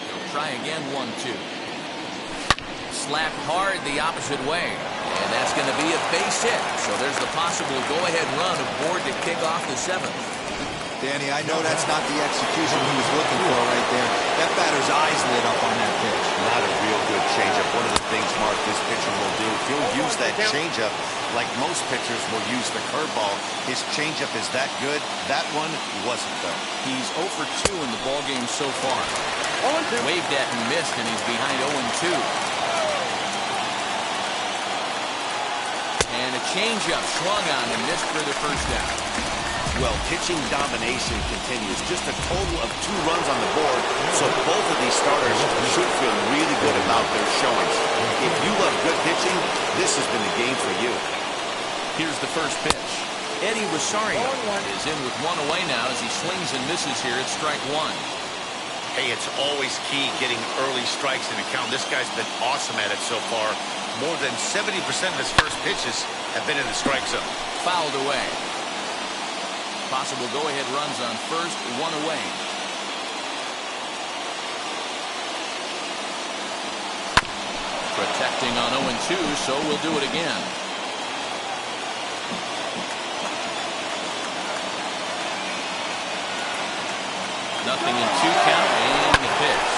He'll try again, 1-2. Slapped hard the opposite way. And that's going to be a base hit. So there's the possible go-ahead run aboard to kick off the 7th. Danny, I know that's not the execution he was looking for right there. That batter's eyes lit up on that pitch. Not a real good changeup. One of the things, Mark, this pitcher will do, he'll use that changeup like most pitchers will use the curveball. His changeup is that good. That one wasn't, though. He's 0 for 2 in the ballgame so far. Waved at and missed, and he's behind 0-2. And a changeup swung on and missed for the first down. Well, pitching domination continues. Just a total of 2 runs on the board, so both of these starters should feel really good about their showings. If you love good pitching, this has been the game for you. Here's the first pitch. Eddie Rosario is in with 1 away now as he swings and misses here at strike 1. Hey, it's always key getting early strikes in a count. This guy's been awesome at it so far. More than 70% of his first pitches have been in the strike zone. Fouled away. Possible go-ahead runs on first, 1 away. Protecting on 0-2, so we'll do it again. Nothing in 2 count, and the pitch.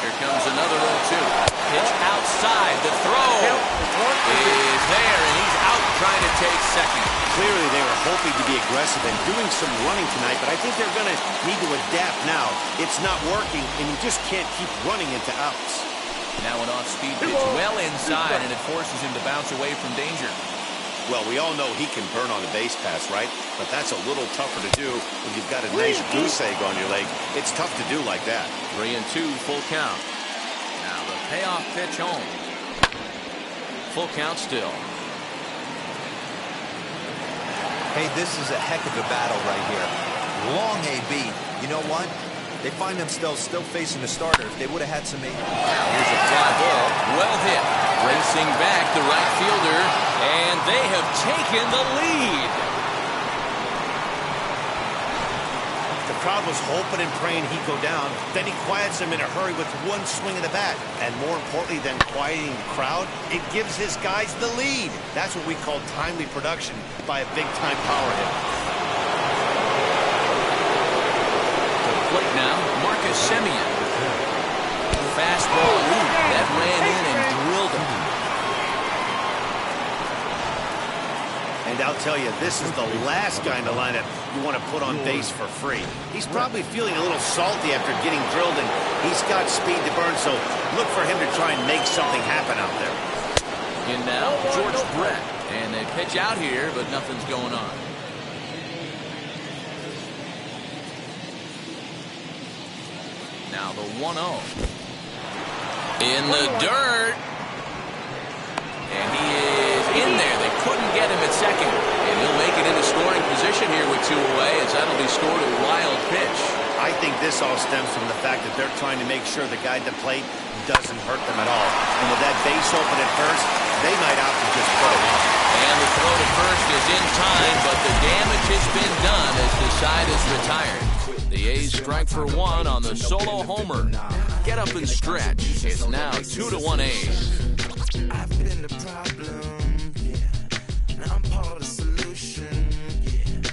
Here comes another 0-2. Pitch outside. The throw is there, and he's out trying to take second. Clearly, they were hoping to be aggressive and doing some running tonight, but I think they're going to need to adapt now. It's not working, and you just can't keep running into outs. Now an off-speed pitch well inside, and it forces him to bounce away from danger. Well, we all know he can burn on a base pass, right? But that's a little tougher to do when you've got a nice goose egg on your leg. It's tough to do like that. 3-2, full count. Now the payoff pitch home. Full count still. Hey, this is a heck of a battle right here. Long AB. You know what? They find themselves still facing the starter. If they would have had some... Here's a fly ball. Well hit. Racing back, the right fielder. And they have taken the lead. The crowd was hoping and praying he'd go down. Then he quiets him in a hurry with one swing of the bat. And more importantly than quieting the crowd, it gives his guys the lead. That's what we call timely production by a big-time power hitter. Plate now, Marcus Semien. Fastball, that ran in and drilled him. And I'll tell you, this is the last guy in the lineup you want to put on base for free. He's probably feeling a little salty after getting drilled, and he's got speed to burn, so look for him to try and make something happen out there. In now, George Brett. And they pitch out here, but nothing's going on. Now the 1-0. In the dirt. And he is in there. They couldn't get him at second. And he'll make it into scoring position here with 2 away, as that'll be scored a wild pitch. I think this all stems from the fact that they're trying to make sure the guy at the plate doesn't hurt them at all. And with that base open at first, they might opt to just put him up. And the throw to first is in time, but the damage has been done as the side is retired. The A's strike for 1 on the solo homer. Get up and stretch. It's now 2-1 A's. I've been the problem, yeah. Now I'm part of the solution, yeah.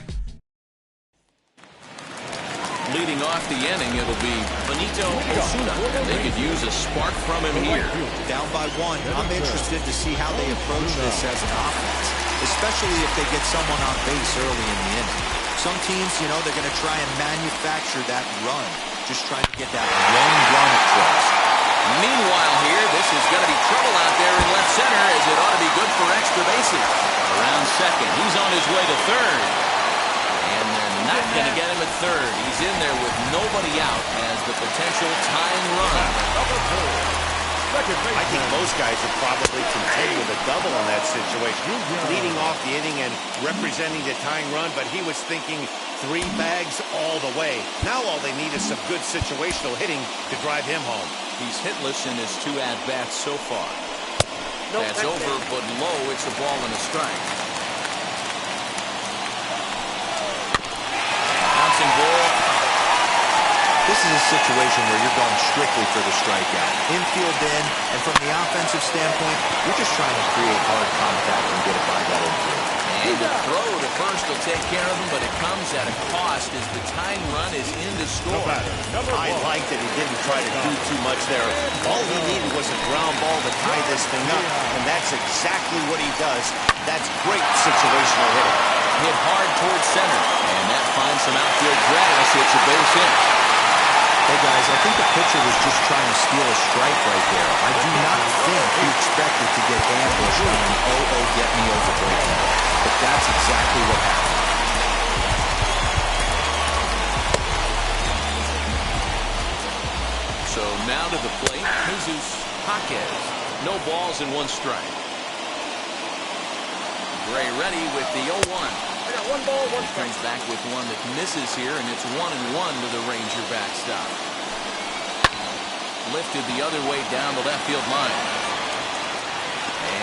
Leading off the inning, it'll be Benito Osuna, and they could use a spark from him here. Down by 1. I'm interested to see how they approach this as an offense, especially if they get someone on base early in the inning. Some teams, you know, they're going to try and manufacture that run, just trying to get that long run across. Meanwhile here, this is going to be trouble out there in left center, as it ought to be good for extra bases. Around second, he's on his way to third. And they're not going to get him at third. He's in there with nobody out as the potential tying run. I think most guys are probably content with a double in that situation. Leading off the inning and representing the tying run, but he was thinking 3 bags all the way. Now all they need is some good situational hitting to drive him home. He's hitless in his 2 at-bats so far. That's over, but low. It's a ball and a strike. Bouncing ball. This is a situation where you're going strictly for the strikeout. Infield in, and from the offensive standpoint, you're just trying to create hard contact and get it by that infield. And the throw to first will take care of him, but it comes at a cost as the tying run is in to score. I like that he didn't try to do too much there. All he needed was a ground ball to tie this thing up, and that's exactly what he does. That's great situational hitting. Hit hard towards center, and that finds some outfield grass. It's a base hit. Hey guys, I think the pitcher was just trying to steal a strike right there. I do not think he expected to get ambushed on an get me over breaking. But that's exactly what happened. So now to the plate, Jesus Jaquez. No balls and 1 strike. Gray ready with the 0-1. I got 1 ball, 1 strike. Comes back with one that misses here, and it's 1-1 to the Ranger backstop. Lifted the other way down the left field line.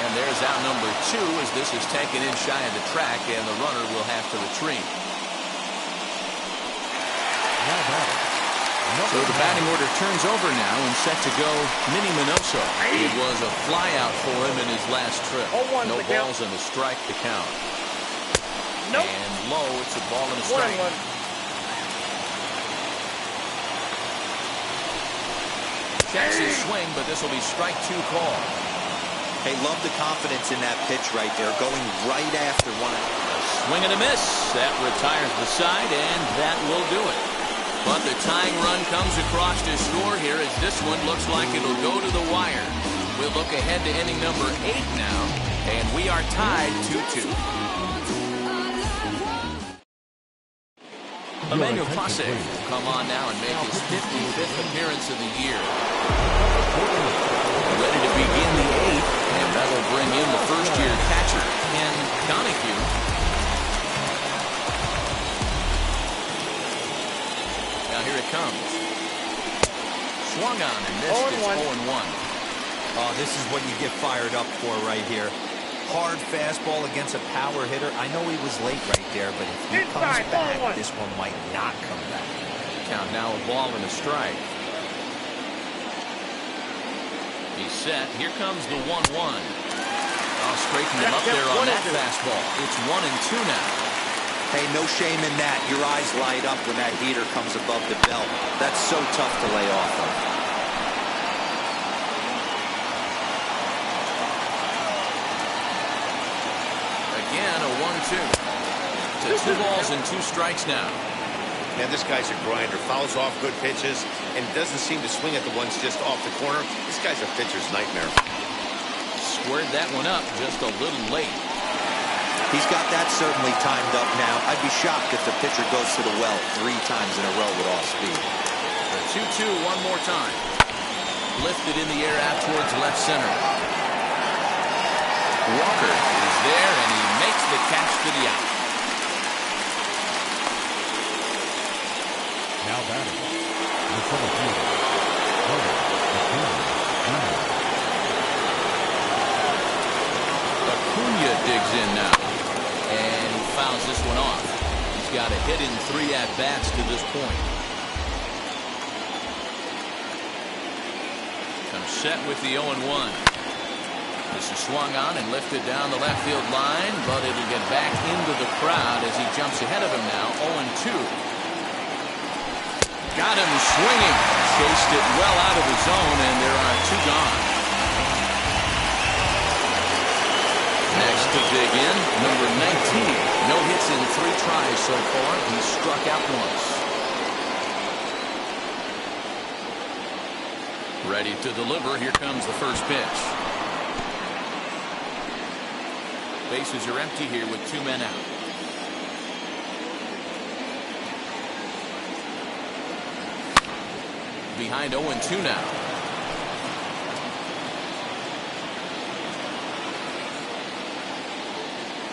And there's out number 2 as this is taken in shy of the track, and the runner will have to retreat. So the batting order turns over now and set to go Minnie Minoso. It was a flyout for him in his last trip. No balls and a strike to count. Nope. And low, it's a ball and a strike. 1-1. Checks his swing, but this will be strike 2 call. Hey, love the confidence in that pitch right there, going right after one. Swing and a miss. That retires the side, and that will do it. But the tying run comes across to score here as this one looks like it'll go to the wire. We'll look ahead to inning number 8 now, and we are tied 2-2. Emmanuel Passe will come on now and make his 55th appearance of the year. Ready to begin the 8th, and that'll bring in the first-year catcher, Ken Donahue. Now here it comes. Swung on and missed. It's 0-1. Oh, this is what you get fired up for right here. Hard fastball against a power hitter. I know he was late right there, but if he comes back, this one might not come back. Count now a ball and a strike. He's set. Here comes the 1-1. I'll straighten him up there on that fastball. It's 1-2 now. Hey, no shame in that. Your eyes light up when that heater comes above the belt. That's so tough to lay off of. Again, a 1-2. To 2 balls and 2 strikes now. Man, this guy's a grinder. Fouls off good pitches and doesn't seem to swing at the ones just off the corner. This guy's a pitcher's nightmare. Squared that one up just a little late. He's got that certainly timed up now. I'd be shocked if the pitcher goes to the well 3 times in a row with off speed. The 2-2 one more time. Lifted in the air out towards left center. Walker is there, and he makes the catch to the out. Now batting. The center fielder, Acuna digs in now. And he fouls this one off. He's got a hit in 3 at-bats to this point. Comes set with the 0-1. This is swung on and lifted down the left field line, but it'll get back into the crowd as he jumps ahead of him now. 0-2. Got him swinging. Chased it well out of the zone, and there are 2 gone. Next to dig in, number 19. No hits in 3 tries so far. He's struck out once. Ready to deliver. Here comes the first pitch. Bases are empty here with 2 men out. Behind 0-2 now.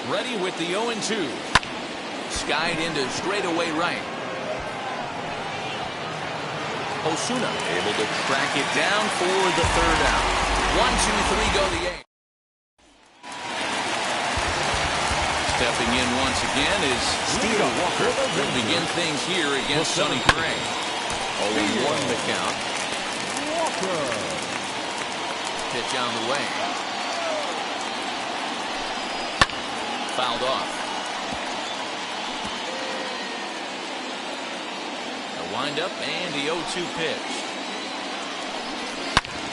Ready with the 0-2. Skied into straightaway right. Osuna able to track it down for the 3rd out. 1-2-3 go the 8th. Stepping in once again is Steele Walker. Will begin things here against Sonny Gray. 0-1 the count. Walker. Pitch on the way. Fouled off. A windup and the 0-2 pitch.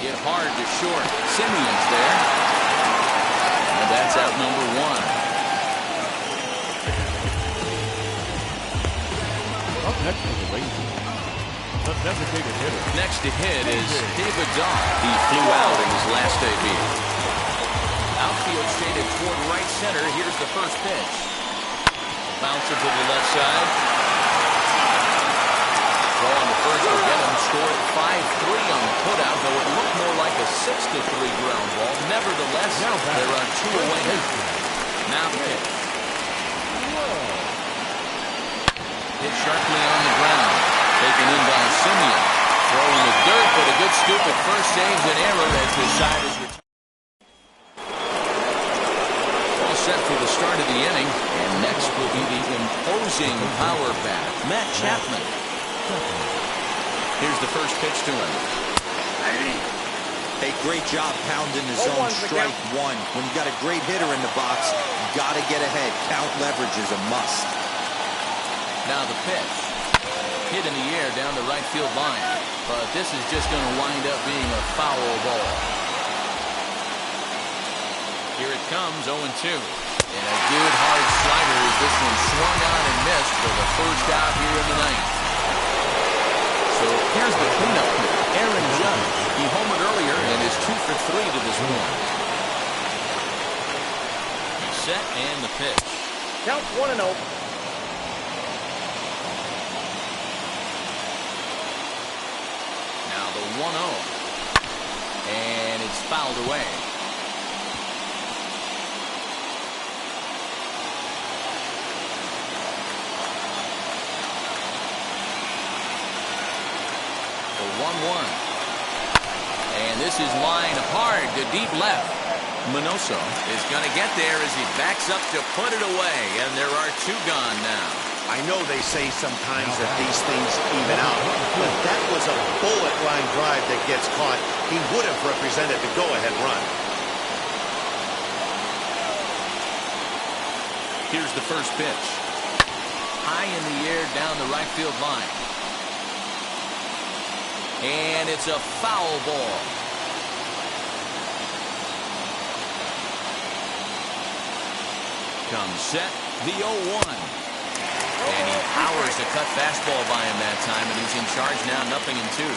Hit hard to short. Simeon's there. And that's out number 1. Up next for the Rangers, the designated hitter. Next to hit is David Dahl. He flew out in his last debut. Outfield shaded toward right center. Here's the first pitch. Bouncer to the left side. Throw on the first will get him. Scored 5-3 on the putout, though it looked more like a 6-3 ground ball. Nevertheless, there are 2 away. Now the pitch. Hit sharply on the ground. Taken in by Simeon. Throwing the dirt, but a good scoop at first saves an error as his side is returned. And next will be the imposing power bat, Matt Chapman. Here's the first pitch to him. Hey, great job pounding the zone. Strike one. When you got a great hitter in the box, you got to get ahead. Count leverage is a must. Now the pitch. Hit in the air down the right field line. But this is just going to wind up being a foul ball. Here it comes, 0-2. And a good hard slider as this one swung on and missed for the first out here in the ninth. So here's the cleanup here. Aaron Judge. He homered earlier and is 2 for 3 to this one. He's set and the pitch. Count 1-0. Now the 1-0. And it's fouled away. The 1-1. And this is line hard to deep left. Minoso is going to get there as he backs up to put it away. And there are 2 gone now. I know they say sometimes that these things even out, but that was a bullet line drive that gets caught. He would have represented the go-ahead run. Here's the first pitch. High in the air down the right field line. And it's a foul ball. Comes set, the 0-1. And he powers the cut fastball by him that time, and he's in charge now, 0-2.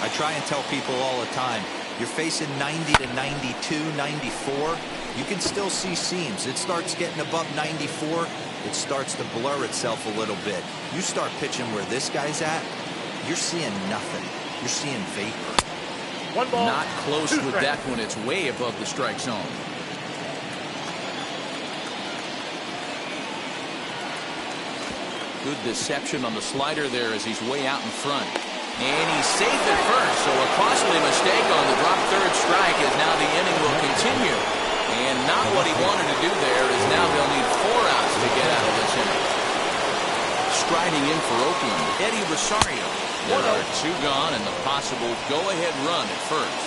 I try and tell people all the time, you're facing 90 to 92, 94. You can still see seams. It starts getting above 94. It starts to blur itself a little bit. You start pitching where this guy's at, you're seeing nothing. You're seeing vapor. 1 ball. Not close with that one. It's way above the strike zone. Good deception on the slider there as he's way out in front. And he's safe at first, so a costly mistake on the drop third strike as now the inning will continue. And not what he wanted to do there is now they'll need 4 outs to get out of this inning. Striding in for Oakland, Eddie Rosario. There are 2 gone and the possible go-ahead run at first.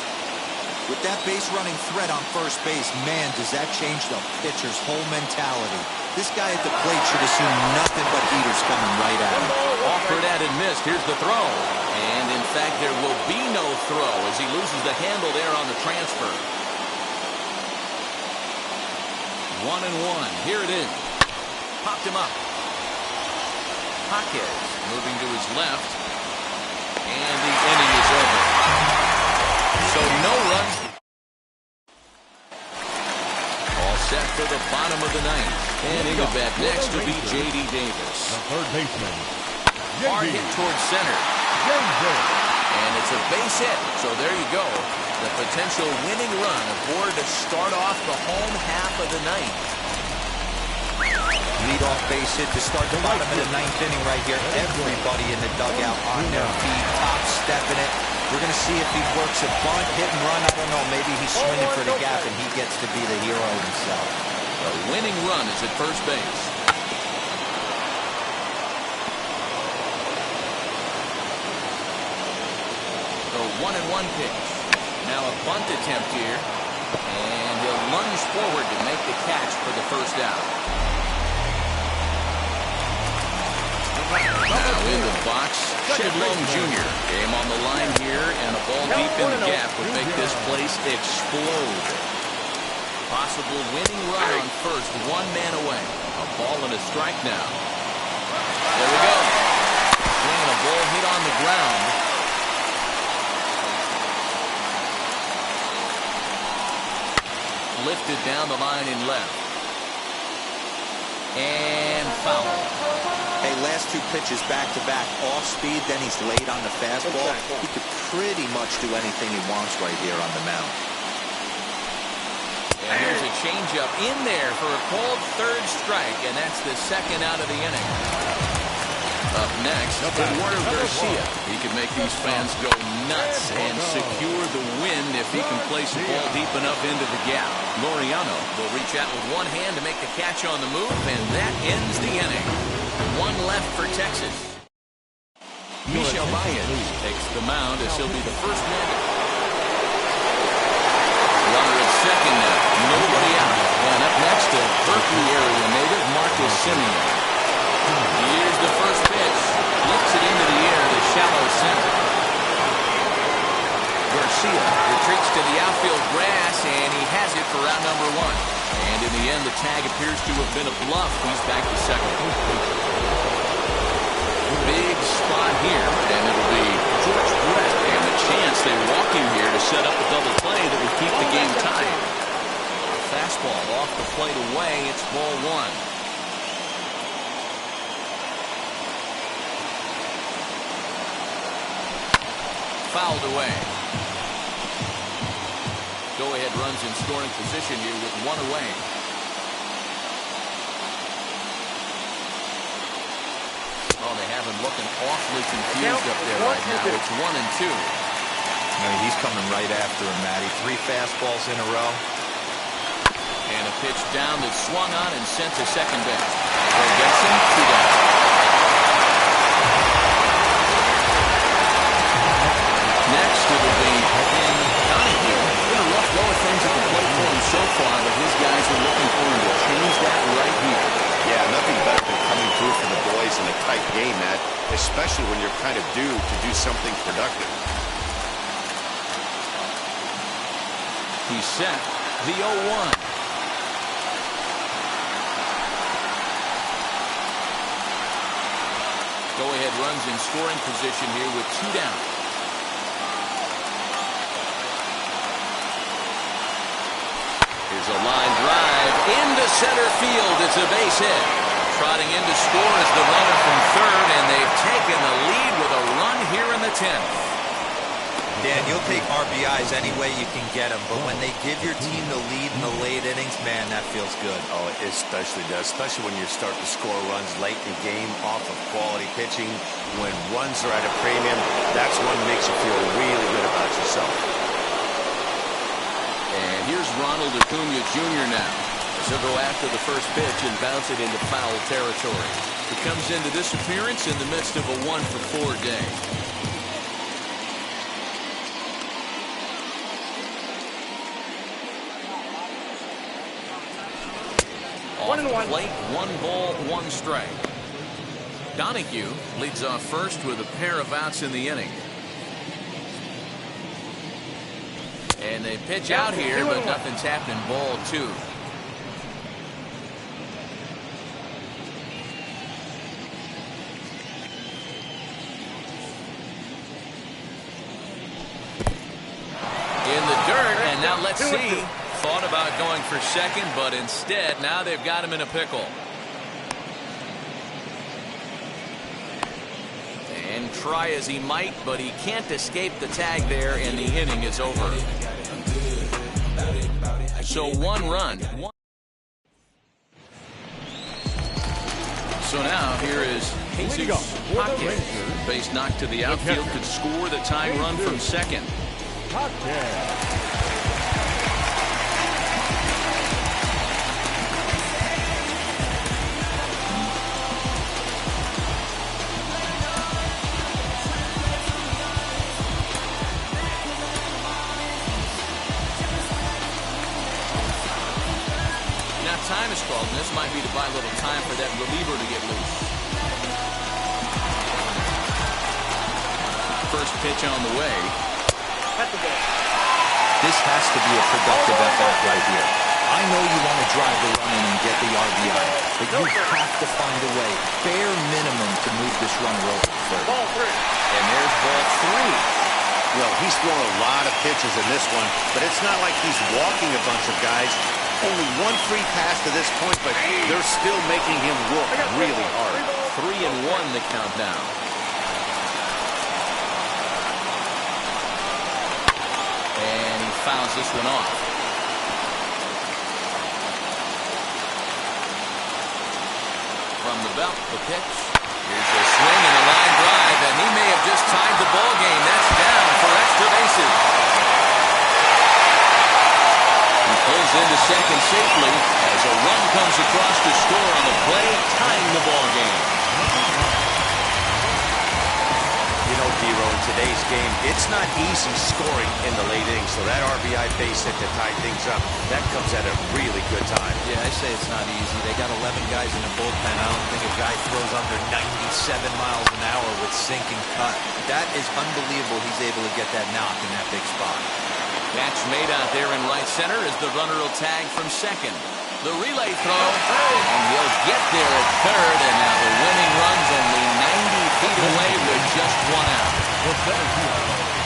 With that base running threat on first base, man, does that change the pitcher's whole mentality. This guy at the plate should assume nothing but heaters coming right at him. Offered at and missed. Here's the throw. And in fact, there will be no throw as he loses the handle there on the transfer. 1-1. Here it is. Popped him up. Jaquez moving to his left. And the inning is over. So no runs. All set for the bottom of the ninth. And in the bat next will be J.D. Davis. The third baseman. Hard hit towards center. And it's a base hit. So there you go. The potential winning run aboard to start off the home half of the ninth. Lead-off base hit to start the bottom of the ninth inning right here. Everybody in the dugout on their feet, top stepping it. We're going to see if he works a bunt, hit and run. I don't know. Maybe he's swinging for the gap and he gets to be the hero himself. The winning run is at first base. The 1-1 pitch. Now a bunt attempt here. And he'll lunge forward to make the catch for the first out. Now in the box, Shedlong Jr. Game on the line here, and a ball deep in the gap would make this place explode. Possible winning run on first, 1 man away. A ball and a strike now. There we go. Swing and a ball hit on the ground. Lifted down the line in left. And foul. Hey, last 2 pitches back-to-back, off speed, then he's laid on the fastball. He could pretty much do anything he wants right here on the mound. And here's a changeup in there for a called third strike, and that's the second out of the inning. Up next, Eduardo Garcia. He can make these fans go nuts and secure the win if he can place the ball deep enough into the gap. Laureano will reach out with one hand to make the catch on the move, and that ends the inning. One left for Texas. Michel Baez takes the mound as he'll be the first man. Runner at second now. Nobody out. And up next, a Berkeley area native, Marcus Semien. Here's the first pitch. Flips it into the air to shallow center. Garcia retreats to the outfield grass, and he has it for out number one. And in the end, the tag appears to have been a bluff. He's back to second. Big spot here, and it'll be George Brett. And the chance they walk him here to set up a double play that would keep the game tied. Fastball off the plate away. It's ball one. Fouled away. Go-ahead runs in scoring position here with one away. Oh, they have him looking awfully confused up there right now. It's 1-2. I mean, he's coming right after him, Matty. 3 fastballs in a row. And a pitch down that's swung on and sent to second base. They gets him 2 down. Next, it'll be Donahue. Been a rough go of things at the plate for him so far, but his guys are looking for him to change that right here. Yeah, nothing better than coming through for the boys in a tight game, Matt, especially when you're kind of due to do something productive. He's set. The 0-1. Go-ahead runs in scoring position here with 2 down. Here's a line drive into center field. It's a base hit. Trotting in to score is the runner from third, and they've taken the lead with a run here in the 10th. Dan, you'll take RBIs any way you can get them, but when they give your team the lead in the late innings, man, that feels good. Oh, it especially does, especially when you start to score runs late in the game off of quality pitching. When runs are at a premium, that's what makes you feel really good about yourself. And here's Ronald Acuna Jr. now, as he'll go after the first pitch and bounce it into foul territory. He comes into this appearance in the midst of a 1-for-4 day. Off the plate, 1 ball, 1 strike. Donahue leads off first with a pair of outs in the inning. And they pitch out here, but nothing's happened. Ball 2. In the dirt, and now let's see. Thought about going for second, but instead, now they've got him in a pickle. And try as he might, but he can't escape the tag there, and the inning is over. So 1 run. So now here is Jesus Jaquez. Base knocked to the outfield, could score the tying run from second. Time is called, and this might be to buy a little time for that reliever to get loose. First pitch on the way. This has to be a productive at-bat right here. I know you want to drive the run in and get the RBI, but you have to find a way, bare minimum, to move this runner over third. Ball 3. And there's ball 3. Well, he's thrown a lot of pitches in this one, but it's not like he's walking a bunch of guys. Only 1 free pass to this point, but they're still making him work really hard. 3-1 the count now. And he fouls this one off. From the belt, the pitch. Here's a swing and a line drive, and he may have just tied the ball game. That's down for extra bases. He pulls into second safely as a run comes across to score on the play, tying the ball game. You know, D-Row, in today's game, it's not easy scoring in the late innings. So that RBI base hit to tie things up, that comes at a really good time. Yeah, I say it's not easy. They got 11 guys in the bullpen. I don't think a guy throws under 97 miles an hour with sinking cut. That is unbelievable. He's able to get that knock in that big spot. Catch made out there in right center as the runner will tag from second. The relay throw, and he'll get there at third, and now the winning run's only 90 feet away with just one out.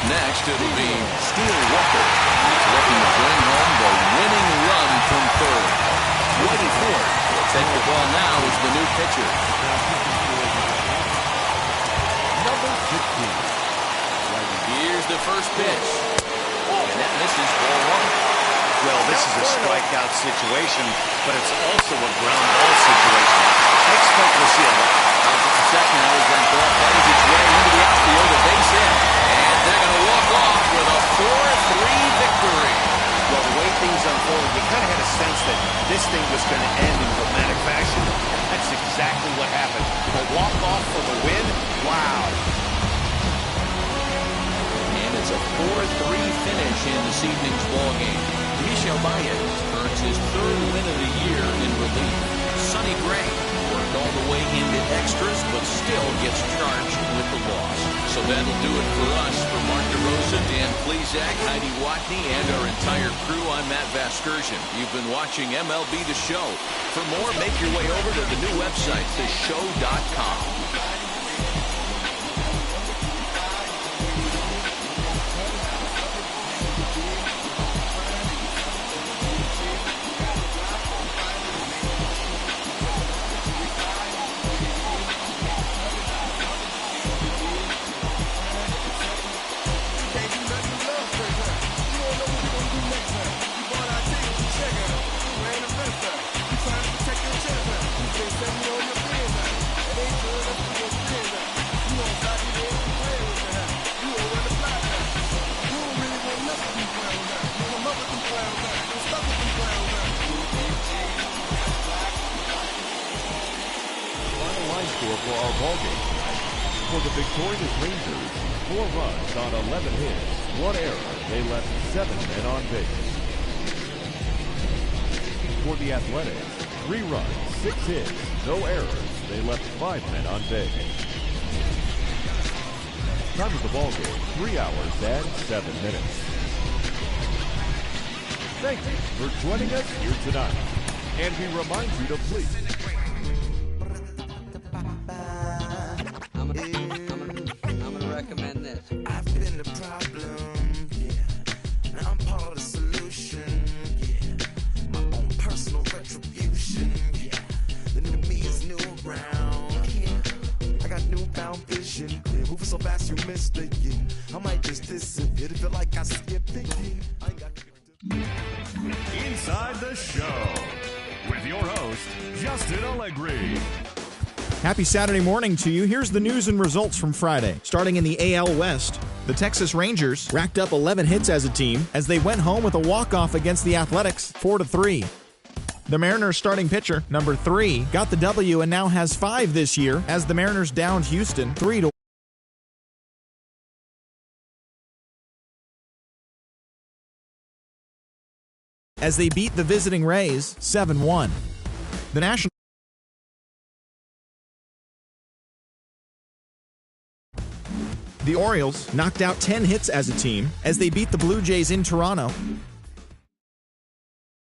Next, it'll be Steele Walker. He's looking to bring home the winning run from third. Whitey Ford will take the ball now as the new pitcher. Number 15. Here's the first pitch. And that misses ball one. Well, this is a strikeout situation, but it's also a ground ball situation. I expect we'll see a lot. Just a second now as that ball finds its way into the outfield, a base hit. And they're going to walk off with a 4-3 victory. Well, the way things unfolded, you kind of had a sense that this thing was going to end in dramatic fashion. That's exactly what happened. A walk-off for the win? Wow. And it's a 4-3 finish in this evening's ball game. Michel Baez earns his third win of the year in relief. Sonny Gray worked all the way into extras, but still gets charged with the loss. So that'll do it for us. For Mark DeRosa, Dan Plezak, Heidi Watney, and our entire crew, I'm Matt Vasgersian. You've been watching MLB The Show. For more, make your way over to the new website, theshow.com. For our ballgame tonight. For the victorious Rangers, 4 runs on 11 hits, 1 error. They left 7 men on base. For the Athletics, 3 runs, 6 hits, no errors. They left 5 men on base. Time of the ballgame, 3 hours and 7 minutes. Thank you for joining us here tonight. And we remind you to please I'm gonna recommend this. I've been the problem, yeah. Now I'm part of the solution, yeah. My own personal retribution, yeah. The new me is new around, yeah. I got newfound vision, yeah. Moving so fast you missed it, yeah. I might just disappear to feel like I skipped it, yeah. I ain't got Inside the Show with your host, Justin Allegri. Happy Saturday morning to you. Here's the news and results from Friday. Starting in the AL West, the Texas Rangers racked up 11 hits as a team as they went home with a walk-off against the Athletics, 4-3. The Mariners starting pitcher, number 3, got the W and now has 5 this year as the Mariners downed Houston 3-1. As they beat the visiting Rays 7-1. The National The Orioles knocked out 10 hits as a team as they beat the Blue Jays in Toronto